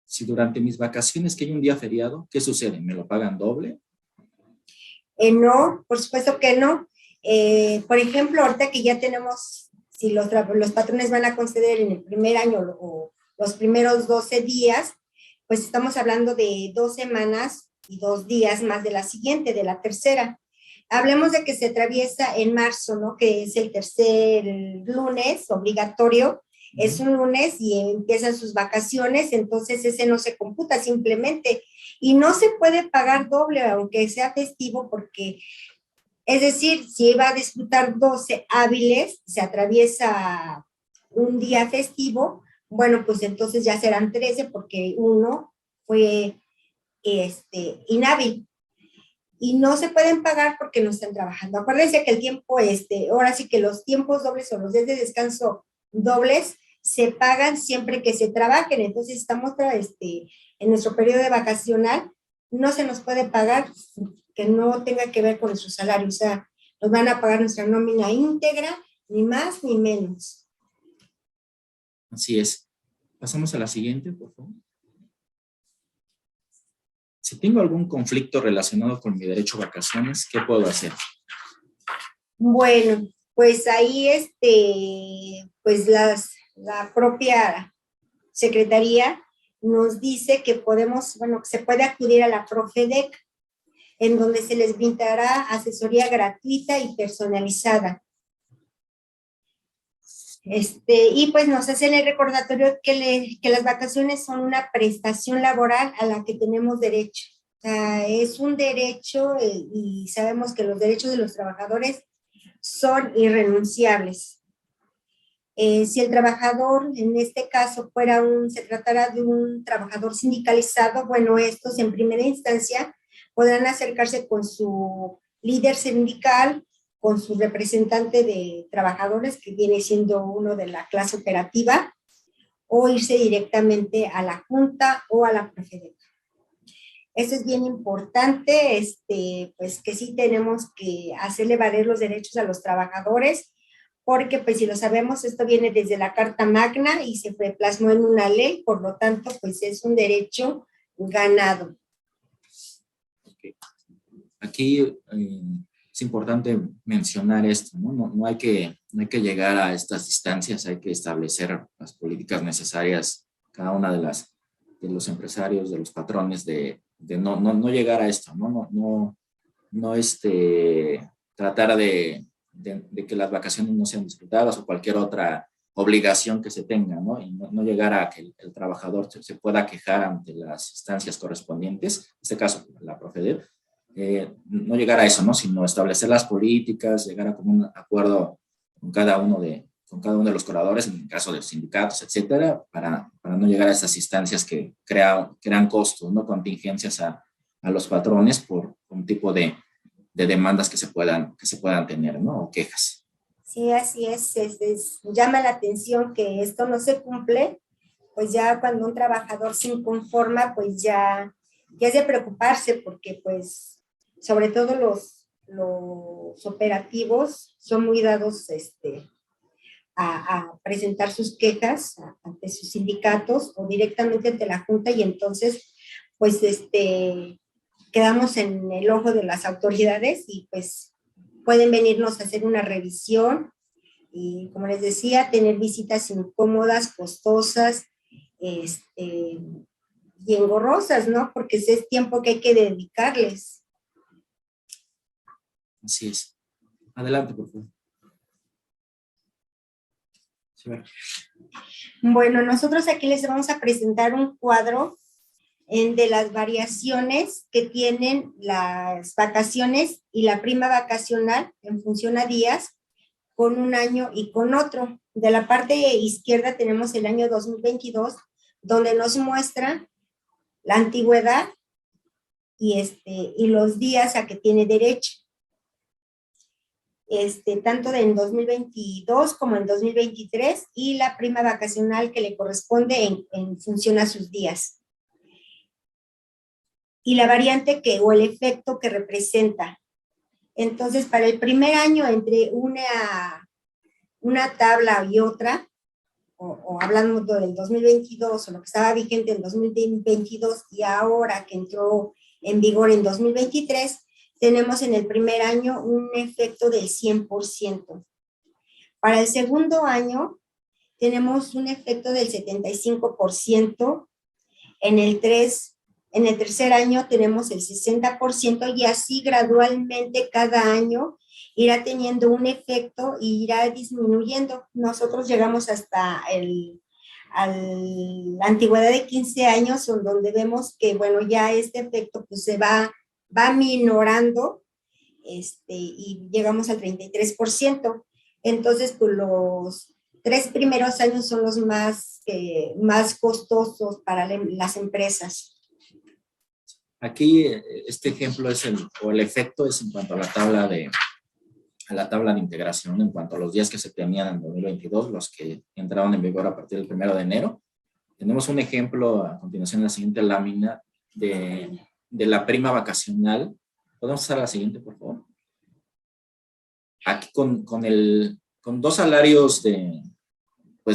Si durante mis vacaciones que hay un día feriado, ¿qué sucede? ¿Me lo pagan doble? No, por supuesto que no. Por ejemplo, ahorita que ya tenemos, si los patrones van a conceder en el primer año o los primeros 12 días, pues estamos hablando de 2 semanas y 2 días más de la siguiente, de la tercera. Hablemos de que se atraviesa en marzo, ¿no? Que es el tercer lunes obligatorio. Es un lunes y empiezan sus vacaciones, entonces ese no se computa simplemente. Y no se puede pagar doble, aunque sea festivo, porque, es decir, si va a disfrutar 12 hábiles, se atraviesa un día festivo, bueno, pues entonces ya serán 13 porque uno fue inhábil. Y no se pueden pagar porque no están trabajando. Acuérdense que el tiempo, ahora sí que los tiempos dobles o los días de descanso dobles se pagan siempre que se trabajen. Entonces estamos en nuestro periodo de vacacional, no se nos puede pagar que no tenga que ver con nuestro salario. O sea, nos van a pagar nuestra nómina íntegra, ni más ni menos. Así es. Pasamos a la siguiente, por favor. Si tengo algún conflicto relacionado con mi derecho a vacaciones, ¿qué puedo hacer? Bueno, pues ahí pues la propia Secretaría nos dice que podemos, bueno, que se puede acudir a la Profedec, en donde se les brindará asesoría gratuita y personalizada. Y pues nos hacen el recordatorio que las vacaciones son una prestación laboral a la que tenemos derecho. O sea, es un derecho y sabemos que los derechos de los trabajadores son irrenunciables. Si el trabajador, en este caso, se tratara de un trabajador sindicalizado, bueno, estos en primera instancia podrán acercarse con su líder sindical, con su representante de trabajadores, que viene siendo uno de la clase operativa, o irse directamente a la Junta o a la Profedet. Eso es bien importante, pues que sí tenemos que hacerle valer los derechos a los trabajadores, porque pues si lo sabemos, esto viene desde la Carta Magna y se plasmó en una ley, por lo tanto, pues es un derecho ganado. Okay. Aquí es importante mencionar esto, ¿no? No hay que llegar a estas distancias, hay que establecer las políticas necesarias, cada una de los empresarios, de los patrones, de no llegar a esto, no tratar de que las vacaciones no sean disfrutadas o cualquier otra obligación que se tenga, ¿no? Y no llegar a que el trabajador se pueda quejar ante las instancias correspondientes, en este caso la Profedet, no llegar a eso, ¿no? Sino establecer las políticas, llegar a un acuerdo con cada uno de los colaboradores, en el caso de los sindicatos, etcétera, para no llegar a esas instancias que crean costos, ¿no? Contingencias a los patrones por un tipo de demandas que se puedan tener, ¿no? O quejas. Sí, así es, llama la atención que esto no se cumple, pues ya cuando un trabajador se inconforma, pues ya es de preocuparse, porque pues sobre todo los operativos son muy dados a presentar sus quejas ante sus sindicatos o directamente ante la Junta, y entonces pues quedamos en el ojo de las autoridades y pues pueden venirnos a hacer una revisión y, como les decía, tener visitas incómodas, costosas, y engorrosas, ¿no? Porque ese es tiempo que hay que dedicarles. Así es. Adelante, por favor. Sí. Bueno, nosotros aquí les vamos a presentar un cuadro de las variaciones que tienen las vacaciones y la prima vacacional en función a días con un año y con otro. De la parte izquierda tenemos el año 2022, donde nos muestra la antigüedad y los días a que tiene derecho. Tanto en 2022 como en 2023, y la prima vacacional que le corresponde en función a sus días. Y la variante o el efecto que representa. Entonces, para el primer año, entre una tabla y otra, o hablando del 2022, o lo que estaba vigente en 2022, y ahora que entró en vigor en 2023, tenemos en el primer año un efecto del 100%. Para el segundo año, tenemos un efecto del 75%. En el tercer año tenemos el 60%, y así gradualmente cada año irá teniendo un efecto y irá disminuyendo. Nosotros llegamos hasta la antigüedad de 15 años, donde vemos que, bueno, ya este efecto pues se va minorando, y llegamos al 33%. Entonces, pues los 3 primeros años son los más costosos para las empresas. Aquí este ejemplo el efecto es en cuanto a la tabla de integración, en cuanto a los días que se tenían en 2022, los que entraron en vigor a partir del 1 de enero. Tenemos un ejemplo a continuación en la siguiente lámina de la prima vacacional. ¿Podemos pasar a la siguiente, por favor? Aquí con 2 salarios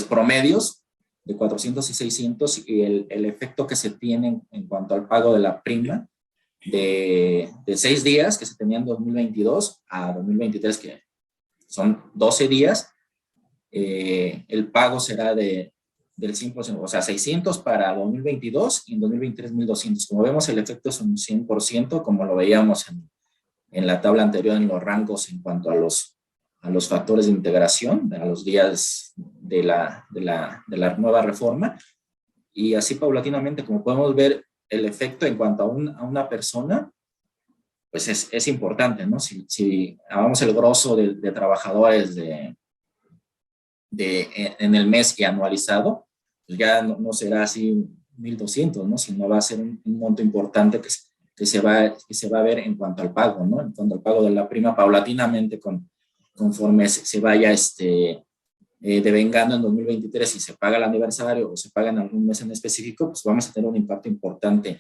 promedios de 400 y 600, y el efecto que se tiene en cuanto al pago de la prima de 6 días que se tenía en 2022 a 2023, que son 12 días, el pago será del 100%, o sea, 600 para 2022 y en 2023 1,200. Como vemos, el efecto es un 100%, como lo veíamos en la tabla anterior en los rangos en cuanto a los factores de integración, a los días de la nueva reforma, y así paulatinamente, como podemos ver, el efecto en cuanto a una persona, pues es importante, ¿no? Si hagamos el grosso de trabajadores en el mes y anualizado, pues ya no será así 1,200, ¿no? Sino va a ser un monto importante que se va a ver en cuanto al pago, ¿no? En cuanto al pago de la prima paulatinamente conforme se vaya devengando en 2023, y se paga el aniversario o se paga en algún mes en específico, pues vamos a tener un impacto importante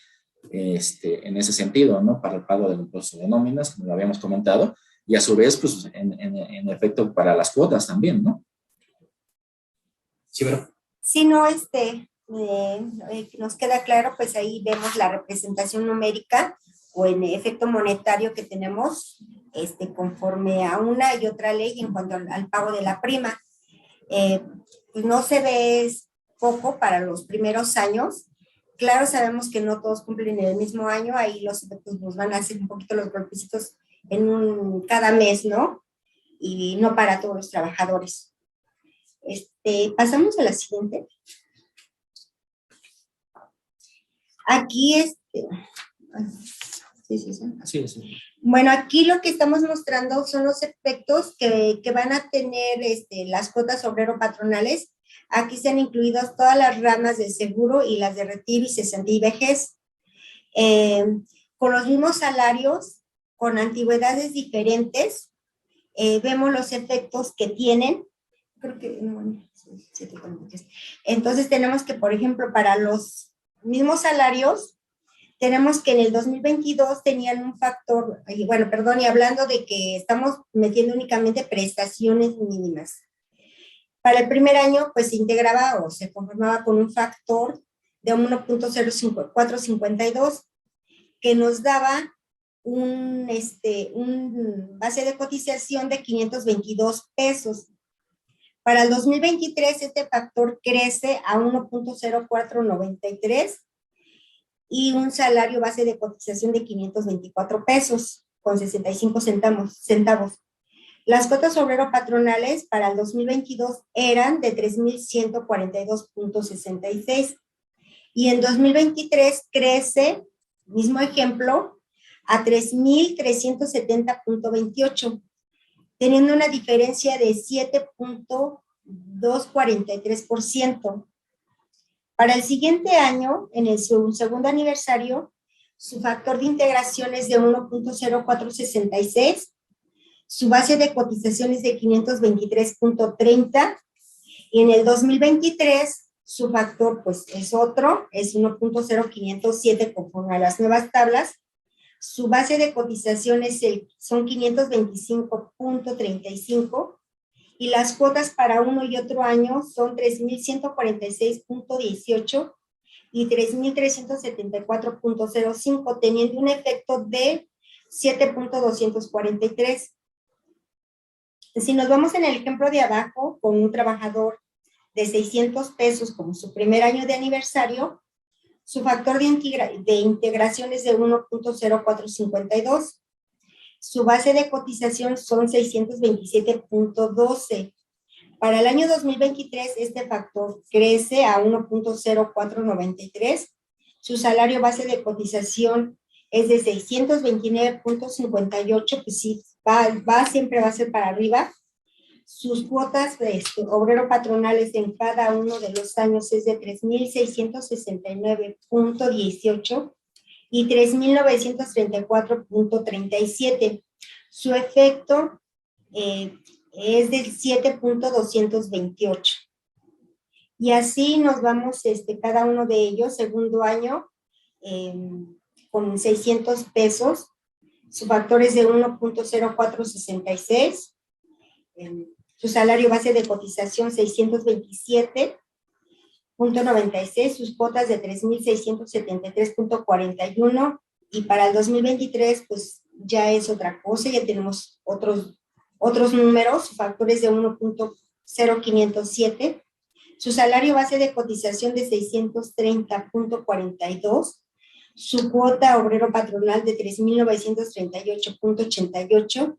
en ese sentido, ¿no? Para el pago del impuesto de nóminas, como lo habíamos comentado, y a su vez, pues en efecto para las cuotas también, ¿no? Sí, pero... Sí, no, nos queda claro, pues ahí vemos la representación numérica o en efecto monetario que tenemos conforme a una y otra ley en cuanto al pago de la prima. Pues no se ve poco para los primeros años. Claro, sabemos que no todos cumplen en el mismo año, ahí los efectos nos van a hacer un poquito los golpecitos cada mes, ¿no? Y no para todos los trabajadores. Pasamos a la siguiente. Aquí Sí. Bueno, aquí lo que estamos mostrando son los efectos que van a tener las cuotas obrero-patronales. Aquí se han incluido todas las ramas del seguro y las de retiro y cesantía y vejez. Con los mismos salarios, con antigüedades diferentes, vemos los efectos que tienen. Creo que, entonces tenemos que, por ejemplo, para los mismos salarios, tenemos que en el 2022 tenían un factor, y hablando de que estamos metiendo únicamente prestaciones mínimas. Para el primer año, pues se integraba o se conformaba con un factor de 1.0452, que nos daba un base de cotización de 522 pesos. Para el 2023, este factor crece a 1.0493 y un salario base de cotización de 524 pesos con 65 centavos. Las cuotas obrero-patronales para el 2022 eran de 3,142.66 Y en 2023 crece, mismo ejemplo, a 3,370.28, teniendo una diferencia de 7,243%. Para el siguiente año, en su segundo aniversario, su factor de integración es de 1,0466, su base de cotización es de 523.30, y en el 2023 su factor pues es otro, es 1,0507 conforme a las nuevas tablas. Su base de cotización son 525.35, y las cuotas para uno y otro año son 3,146.18 y 3,374.05, teniendo un efecto de 7,243. Si nos vamos en el ejemplo de abajo, con un trabajador de 600 pesos como su primer año de aniversario, su factor de integración es de 1,0452. Su base de cotización son 627.12. Para el año 2023, este factor crece a 1,0493. Su salario base de cotización es de 629.58, pues sí, siempre va a ser para arriba. Sus cuotas obrero patronales en cada uno de los años es de 3,669.18 y 3,934.37. Su efecto es del 7,228. Y así nos vamos cada uno de ellos, segundo año, con 600 pesos. Su factor es de 1,0466. Su salario base de cotización 627.96, sus cuotas de 3,673.41, y para el 2023 pues ya es otra cosa, ya tenemos otros números. Su factor es de 1,0507, su salario base de cotización de 630.42, su cuota obrero patronal de 3,938.88,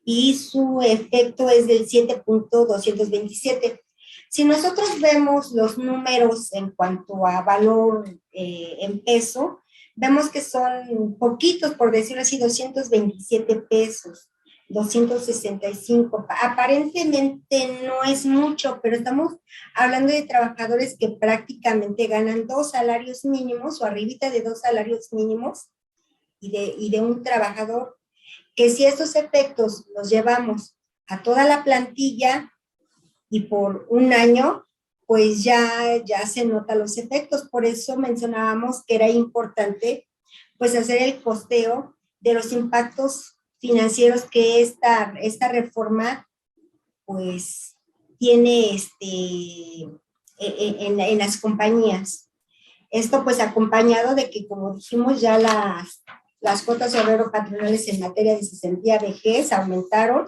y su efecto es del 7,227. Si nosotros vemos los números en cuanto a valor en peso, vemos que son poquitos, por decirlo así, 227 pesos, 265. Aparentemente no es mucho, pero estamos hablando de trabajadores que prácticamente ganan 2 salarios mínimos o arribita de 2 salarios mínimos, y de un trabajador que, si estos efectos los llevamos a toda la plantilla y por un año, pues ya se notan los efectos. Por eso mencionábamos que era importante pues hacer el costeo de los impactos financieros que esta reforma pues tiene en las compañías. Esto pues acompañado de que, como dijimos, ya las cuotas obrero patronales en materia de cesantía, vejez aumentaron,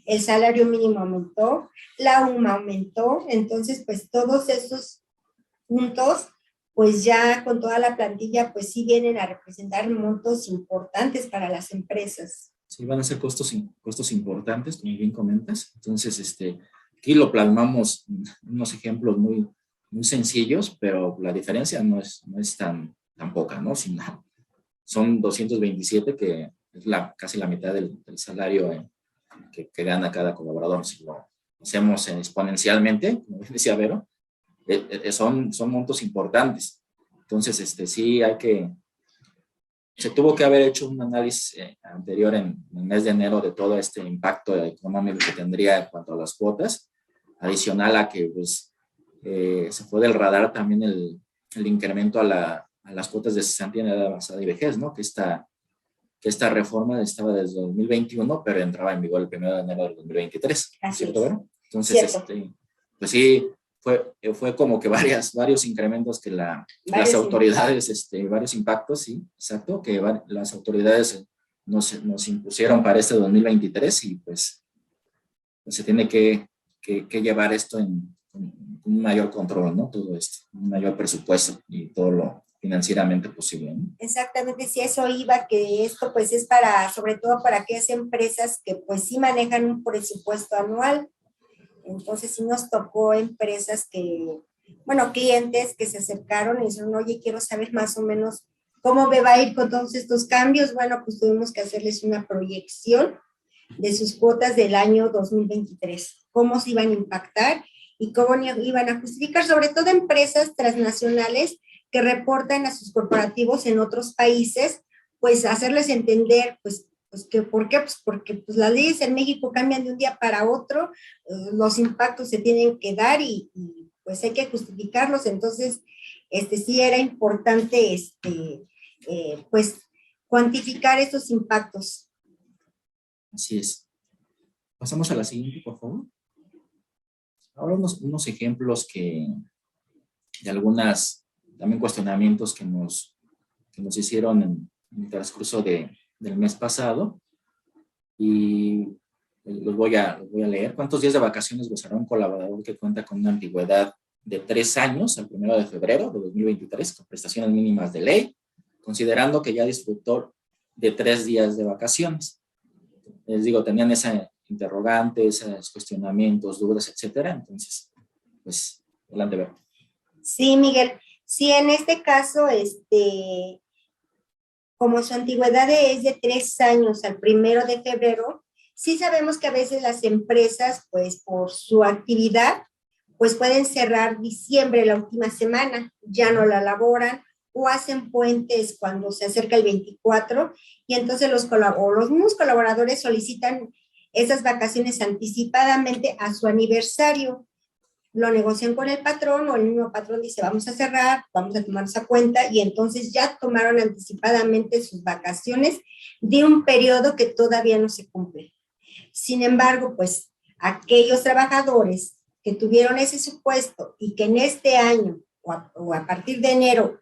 el salario mínimo aumentó, la UMA aumentó. Entonces pues todos esos puntos pues ya con toda la plantilla pues sí vienen a representar montos importantes para las empresas. Sí, van a ser costos importantes, como bien comentas. Entonces, aquí lo plasmamos en unos ejemplos muy sencillos, pero la diferencia no es tan poca, ¿no? Son 227, que es casi la mitad del salario que gana cada colaborador. Si lo hacemos exponencialmente, como decía Vero, son montos importantes. Entonces, sí se tuvo que haber hecho un análisis anterior en el mes de enero de todo este impacto económico que tendría en cuanto a las cuotas, adicional a que pues, se fue del radar también el incremento a las cuotas de cesantía en edad avanzada y vejez, ¿no? Que esta reforma estaba desde 2021, pero entraba en vigor el 1 de enero del 2023, ¿cierto, Vero? Entonces, pues sí, fue como que varios incrementos que las autoridades, varios impactos, sí, exacto, que las autoridades nos impusieron para este 2023, y pues se tiene que llevar esto con un mayor control, ¿no? Todo esto, un mayor presupuesto y todo lo financieramente posible, ¿no? Exactamente, sí, eso iba, que esto pues es sobre todo para aquellas empresas que pues sí manejan un presupuesto anual. Entonces sí nos tocó empresas que bueno, clientes que se acercaron y dijeron, oye, quiero saber más o menos cómo me va a ir con todos estos cambios. Bueno, pues tuvimos que hacerles una proyección de sus cuotas del año 2023, cómo se iban a impactar y cómo iban a justificar, sobre todo empresas transnacionales que reportan a sus corporativos en otros países, pues hacerles entender, pues que, ¿por qué? Pues porque pues, las leyes en México cambian de un día para otro, los impactos se tienen que dar y pues hay que justificarlos. Entonces, sí era importante, pues, cuantificar estos impactos. Así es. Pasamos a la siguiente, por favor. Ahora unos ejemplos de algunas también cuestionamientos que nos hicieron en el transcurso del mes pasado. Y los voy a leer. ¿Cuántos días de vacaciones gozará un colaborador que cuenta con una antigüedad de 3 años al 1 de febrero de 2023 con prestaciones mínimas de ley, considerando que ya disfrutó de 3 días de vacaciones? Les digo, tenían esa interrogante, esos cuestionamientos, dudas, etcétera. Entonces, pues, adelante, Berta. Sí, Miguel. Sí, en este caso, como su antigüedad es de 3 años al 1 de febrero, sí sabemos que a veces las empresas, pues por su actividad, pues pueden cerrar diciembre la última semana, ya no la laboran o hacen puentes cuando se acerca el 24 y entonces los mismos colaboradores solicitan esas vacaciones anticipadamente a su aniversario. Lo negocian con el patrón o el mismo patrón dice vamos a cerrar, vamos a tomar esa cuenta y entonces ya tomaron anticipadamente sus vacaciones de un periodo que todavía no se cumple. Sin embargo, pues aquellos trabajadores que tuvieron ese supuesto y que en este año o a partir de enero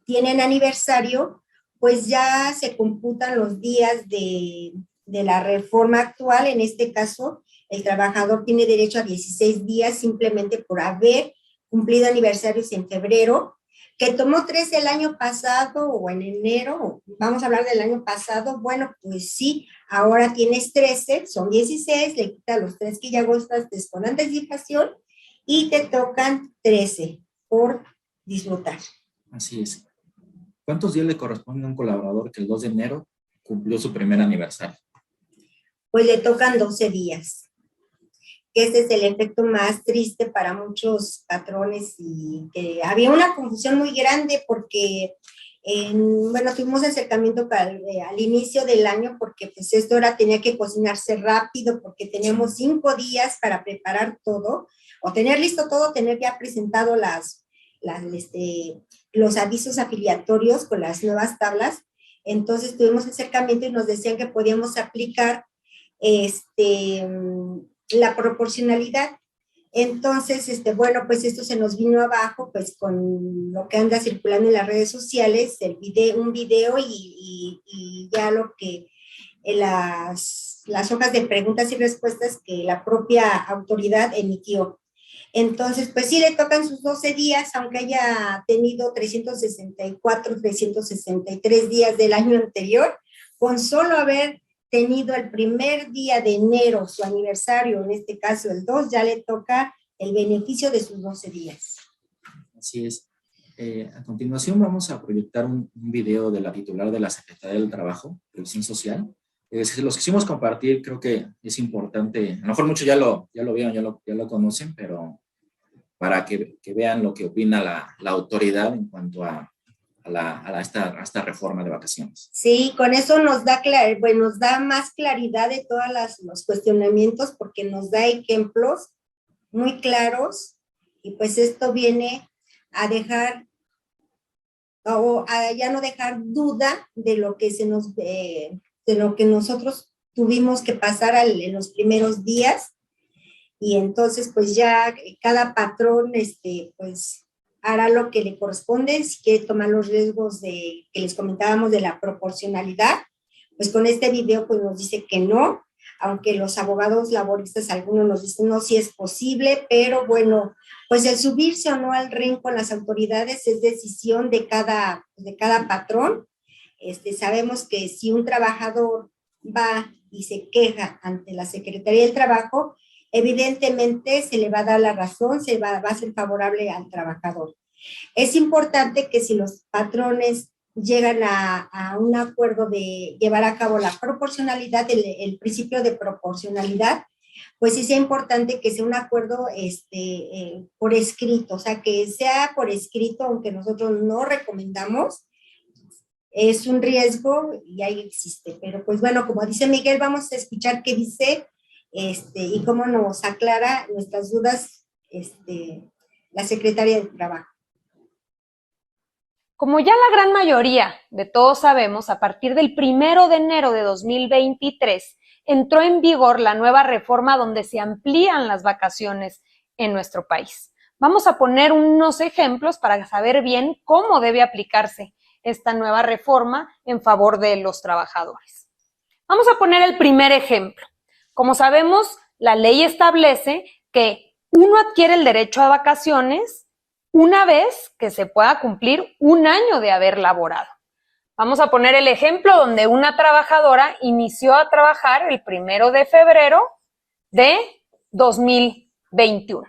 tienen aniversario, pues ya se computan los días de la reforma actual. En este caso, el trabajador tiene derecho a 16 días simplemente por haber cumplido aniversarios en febrero, que tomó 13 el año pasado o en enero, vamos a hablar del año pasado, bueno, pues sí, ahora tienes 13, son 16, le quitas los 3 que ya gozaste con anticipación y te tocan 13 por disfrutar. Así es. ¿Cuántos días le corresponde a un colaborador que el 2 de enero cumplió su primer aniversario? Pues le tocan 12 días. Este es el efecto más triste para muchos patrones y que había una confusión muy grande porque, bueno, tuvimos acercamiento al inicio del año porque pues esto tenía que cocinarse rápido porque teníamos 5 días para preparar todo o tener listo todo, tener ya presentado los avisos afiliatorios con las nuevas tablas. Entonces tuvimos acercamiento y nos decían que podíamos aplicar la proporcionalidad. Entonces, bueno, pues esto se nos vino abajo, pues con lo que anda circulando en las redes sociales, un video y ya lo que las hojas de preguntas y respuestas que la propia autoridad emitió. Entonces, pues sí le tocan sus 12 días, aunque haya tenido 364, 363 días del año anterior, con solo haber tenido el primer día de enero, su aniversario, en este caso el 2, ya le toca el beneficio de sus 12 días. Así es. A continuación vamos a proyectar un video de la titular de la Secretaría del Trabajo, Previsión Social. Los quisimos compartir, creo que es importante, a lo mejor muchos ya lo vieron, ya lo conocen, pero para que vean lo que opina la autoridad en cuanto a esta reforma de vacaciones. Sí, con eso nos da más claridad de todos los cuestionamientos porque nos da ejemplos muy claros y pues esto viene a dejar o a ya no dejar duda de lo que de lo que nosotros tuvimos que pasar en los primeros días y entonces pues ya cada patrón pues hará lo que le corresponde, si quiere tomar los riesgos que les comentábamos de la proporcionalidad, pues con este video pues nos dice que no, aunque los abogados laboristas algunos nos dicen no, sí es posible, pero bueno, pues el subirse o no al ring con las autoridades es decisión de cada patrón. Sabemos que si un trabajador va y se queja ante la Secretaría del Trabajo, evidentemente se le va a dar la razón, va a ser favorable al trabajador. Es importante que si los patrones llegan a un acuerdo de llevar a cabo la proporcionalidad, el principio de proporcionalidad, pues sí sea importante que sea un acuerdo por escrito, o sea, que sea por escrito, aunque nosotros no recomendamos, es un riesgo y ahí existe. Pero pues bueno, como dice Miguel, vamos a escuchar qué dice y cómo nos aclara nuestras dudas la Secretaría del Trabajo. Como ya la gran mayoría de todos sabemos, a partir del 1 de enero de 2023 entró en vigor la nueva reforma donde se amplían las vacaciones en nuestro país. Vamos a poner unos ejemplos para saber bien cómo debe aplicarse esta nueva reforma en favor de los trabajadores. Vamos a poner el primer ejemplo. Como sabemos, la ley establece que uno adquiere el derecho a vacaciones una vez que se pueda cumplir un año de haber laborado. Vamos a poner el ejemplo donde una trabajadora inició a trabajar el 1 de febrero de 2021.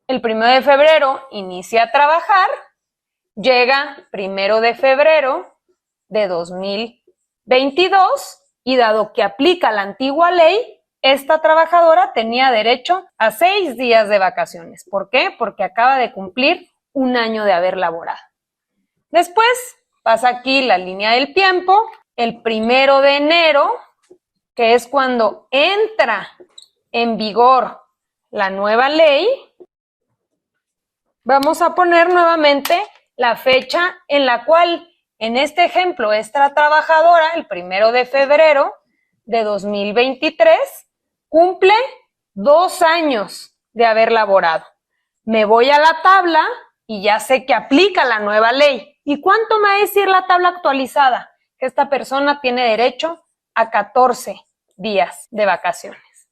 El 1 de febrero inicia a trabajar, llega 1 de febrero de 2022 y dado que aplica la antigua ley, esta trabajadora tenía derecho a 6 días de vacaciones. ¿Por qué? Porque acaba de cumplir un año de haber laborado. Después pasa aquí la línea del tiempo, el 1 de enero, que es cuando entra en vigor la nueva ley. Vamos a poner nuevamente la fecha en la cual, en este ejemplo, esta trabajadora, el 1 de febrero de 2023, cumple 2 años de haber laborado. Me voy a la tabla y ya sé que aplica la nueva ley. ¿Y cuánto me va a decir la tabla actualizada? Que esta persona tiene derecho a 14 días de vacaciones.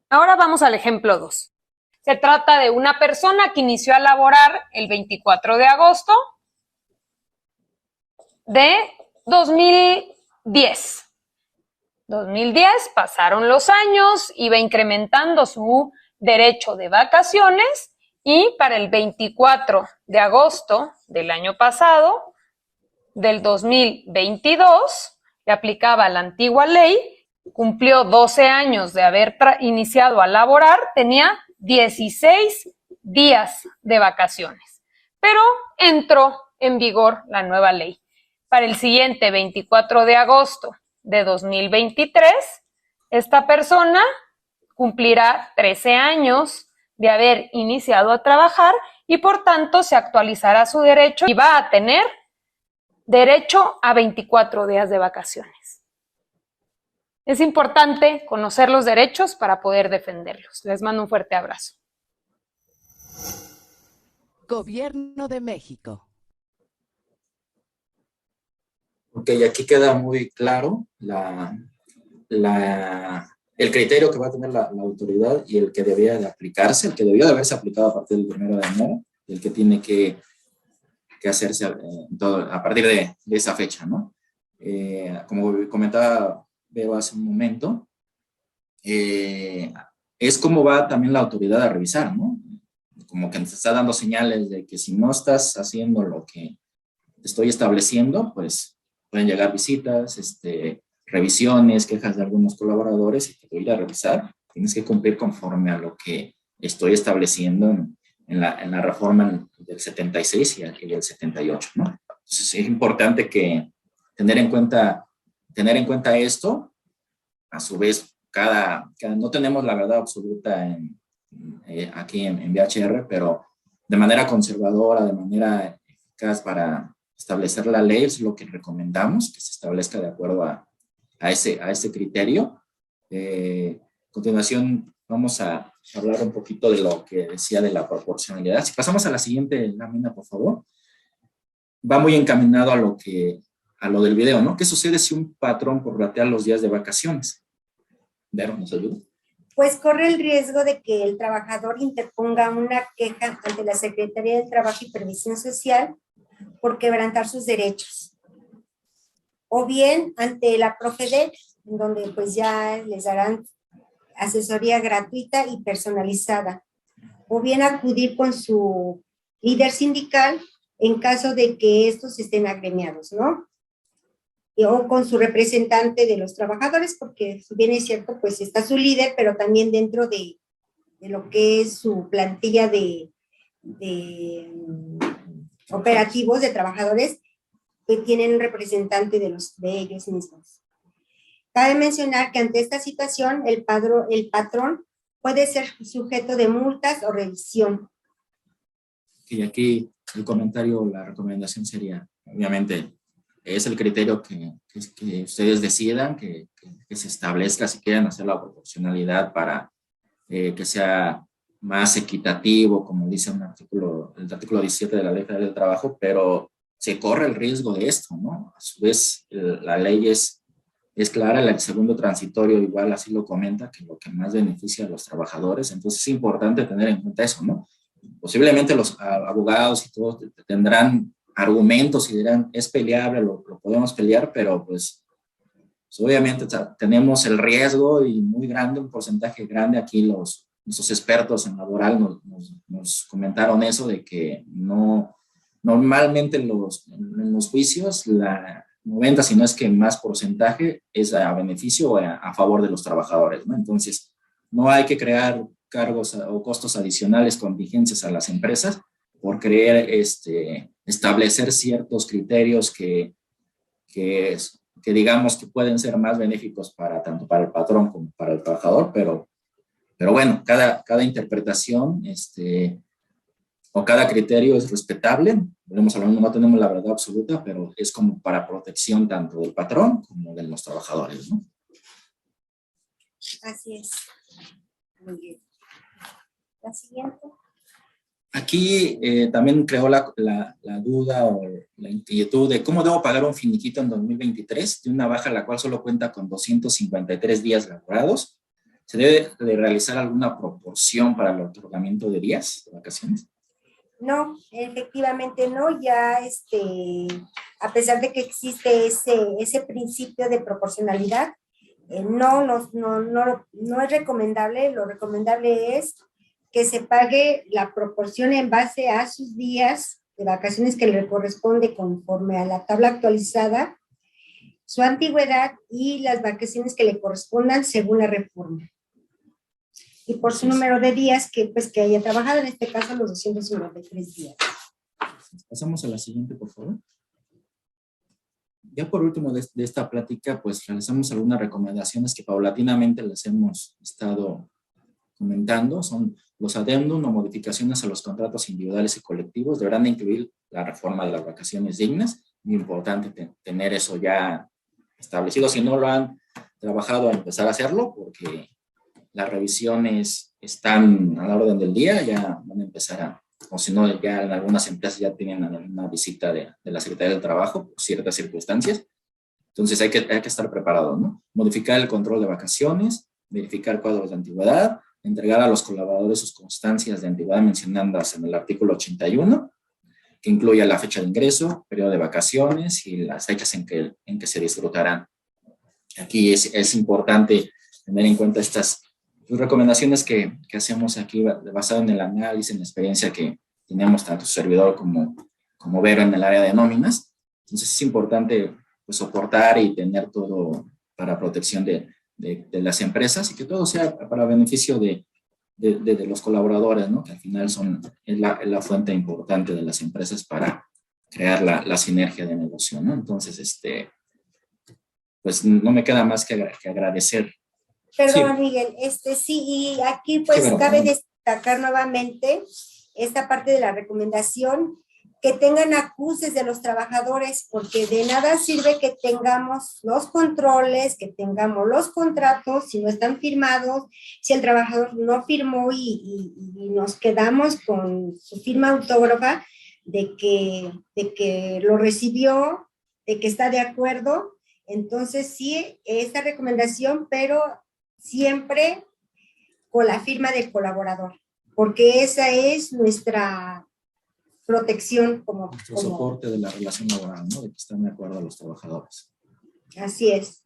Ahora vamos al ejemplo 2. Se trata de una persona que inició a laborar el 24 de agosto de 2010. 2010, pasaron los años, iba incrementando su derecho de vacaciones y para el 24 de agosto del año pasado, del 2022, le aplicaba la antigua ley, cumplió 12 años de haber iniciado a laborar, tenía 16 días de vacaciones, pero entró en vigor la nueva ley. Para el siguiente 24 de agosto de 2023, esta persona cumplirá 13 años de haber iniciado a trabajar y por tanto se actualizará su derecho y va a tener derecho a 24 días de vacaciones. Es importante conocer los derechos para poder defenderlos. Les mando un fuerte abrazo. Gobierno de México. Ok, aquí queda muy claro el criterio que va a tener la autoridad y el que debía de aplicarse, el que debió de haberse aplicado a partir del 1 de enero, y el que tiene que hacerse a partir de esa fecha, ¿no? Como comentaba Vero hace un momento, es como va también la autoridad a revisar, ¿no? Como que nos está dando señales de que si no estás haciendo lo que estoy estableciendo, pues pueden llegar visitas, revisiones, quejas de algunos colaboradores y te voy a ir a revisar. Tienes que cumplir conforme a lo que estoy estableciendo en la reforma del 76 y del 78, ¿no? Entonces es importante que tener en cuenta esto. A su vez, no tenemos la verdad absoluta aquí en VHR, pero de manera conservadora, de manera eficaz para establecer la ley, es lo que recomendamos, que se establezca de acuerdo a ese criterio. A continuación, vamos a hablar un poquito de lo que decía de la proporcionalidad. Si pasamos a la siguiente lámina, por favor. Va muy encaminado a lo del video, ¿no? ¿Qué sucede si un patrón prorratea los días de vacaciones? Vero, ¿nos ayuda? Pues corre el riesgo de que el trabajador interponga una queja ante la Secretaría del Trabajo y Previsión Social por quebrantar sus derechos. O bien ante la Profedet, en donde pues ya les darán asesoría gratuita y personalizada, o bien acudir con su líder sindical en caso de que estos estén agremiados, ¿no? O con su representante de los trabajadores, porque si bien es cierto, pues está su líder, pero también dentro de lo que es su plantilla de operativos de trabajadores, que tienen un representante de ellos mismos. Cabe mencionar que ante esta situación, el patrón puede ser sujeto de multas o revisión. Y aquí el comentario, la recomendación sería, obviamente, es el criterio que ustedes decidan, que se establezca si quieren hacer la proporcionalidad para que sea más equitativo, como dice el artículo 17 de la Ley Federal del Trabajo, pero se corre el riesgo de esto, ¿no? A su vez, la ley es clara, el segundo transitorio igual así lo comenta, que lo que más beneficia a los trabajadores, entonces es importante tener en cuenta eso, ¿no? Posiblemente los abogados y todos tendrán argumentos y dirán, es peleable, lo podemos pelear, pero pues obviamente tenemos el riesgo y muy grande, un porcentaje grande aquí nuestros expertos en laboral nos comentaron eso de que no, normalmente en los juicios la 90, si no es que más porcentaje es a beneficio o a favor de los trabajadores, ¿no? Entonces no hay que crear cargos o costos adicionales, contingencias a las empresas por querer establecer ciertos criterios que digamos que pueden ser más benéficos tanto para el patrón como para el trabajador, pero bueno, cada interpretación o cada criterio es respetable. Volvemos a lo mismo, no tenemos la verdad absoluta, pero es como para protección tanto del patrón como de los trabajadores, ¿no? Así es. Muy bien. La siguiente. Aquí también creó la duda o la inquietud de cómo debo pagar un finiquito en 2023 de una baja la cual solo cuenta con 253 días laborados. ¿Se debe de realizar alguna proporción para el otorgamiento de días de vacaciones? No, efectivamente no, ya a pesar de que existe ese principio de proporcionalidad, no es recomendable. Lo recomendable es que se pague la proporción en base a sus días de vacaciones que le corresponde conforme a la tabla actualizada, su antigüedad y las vacaciones que le correspondan según la reforma. Y por su número de días que haya trabajado, en este caso los 253 días. Pasamos a la siguiente, por favor. Ya por último de esta plática, pues realizamos algunas recomendaciones que paulatinamente les hemos estado comentando. Son los adendum o modificaciones a los contratos individuales y colectivos. Deberán de incluir la reforma de las vacaciones dignas. Muy importante tener eso ya establecido. Si no lo han trabajado, a empezar a hacerlo, porque las revisiones están a la orden del día, ya van a empezar o si no, ya en algunas empresas ya tienen una visita de la Secretaría del Trabajo por ciertas circunstancias. Entonces hay que estar preparado, ¿no? Modificar el control de vacaciones, verificar cuadros de antigüedad, entregar a los colaboradores sus constancias de antigüedad mencionadas en el artículo 81, que incluya la fecha de ingreso, periodo de vacaciones y las fechas en que se disfrutarán. Aquí es importante tener en cuenta estas recomendaciones que hacemos aquí basado en el análisis, en la experiencia que tenemos tanto su servidor como Vero en el área de nóminas. Entonces es importante pues, soportar y tener todo para protección de las empresas y que todo sea para beneficio de los colaboradores, ¿no? Que al final es la fuente importante de las empresas para crear la sinergia de negocio, ¿no? Entonces, pues no me queda más que agradecer. Perdón, Sí. Miguel, sí, y aquí pues Sí, cabe destacar nuevamente esta parte de la recomendación, que tengan acuses de los trabajadores, porque de nada sirve que tengamos los controles, que tengamos los contratos, si no están firmados, si el trabajador no firmó y nos quedamos con su firma autógrafa de que lo recibió, de que está de acuerdo. Entonces sí, esta recomendación, pero siempre con la firma del colaborador, porque esa es nuestra protección nuestro soporte de la relación laboral, ¿no? De que están de acuerdo a los trabajadores. Así es.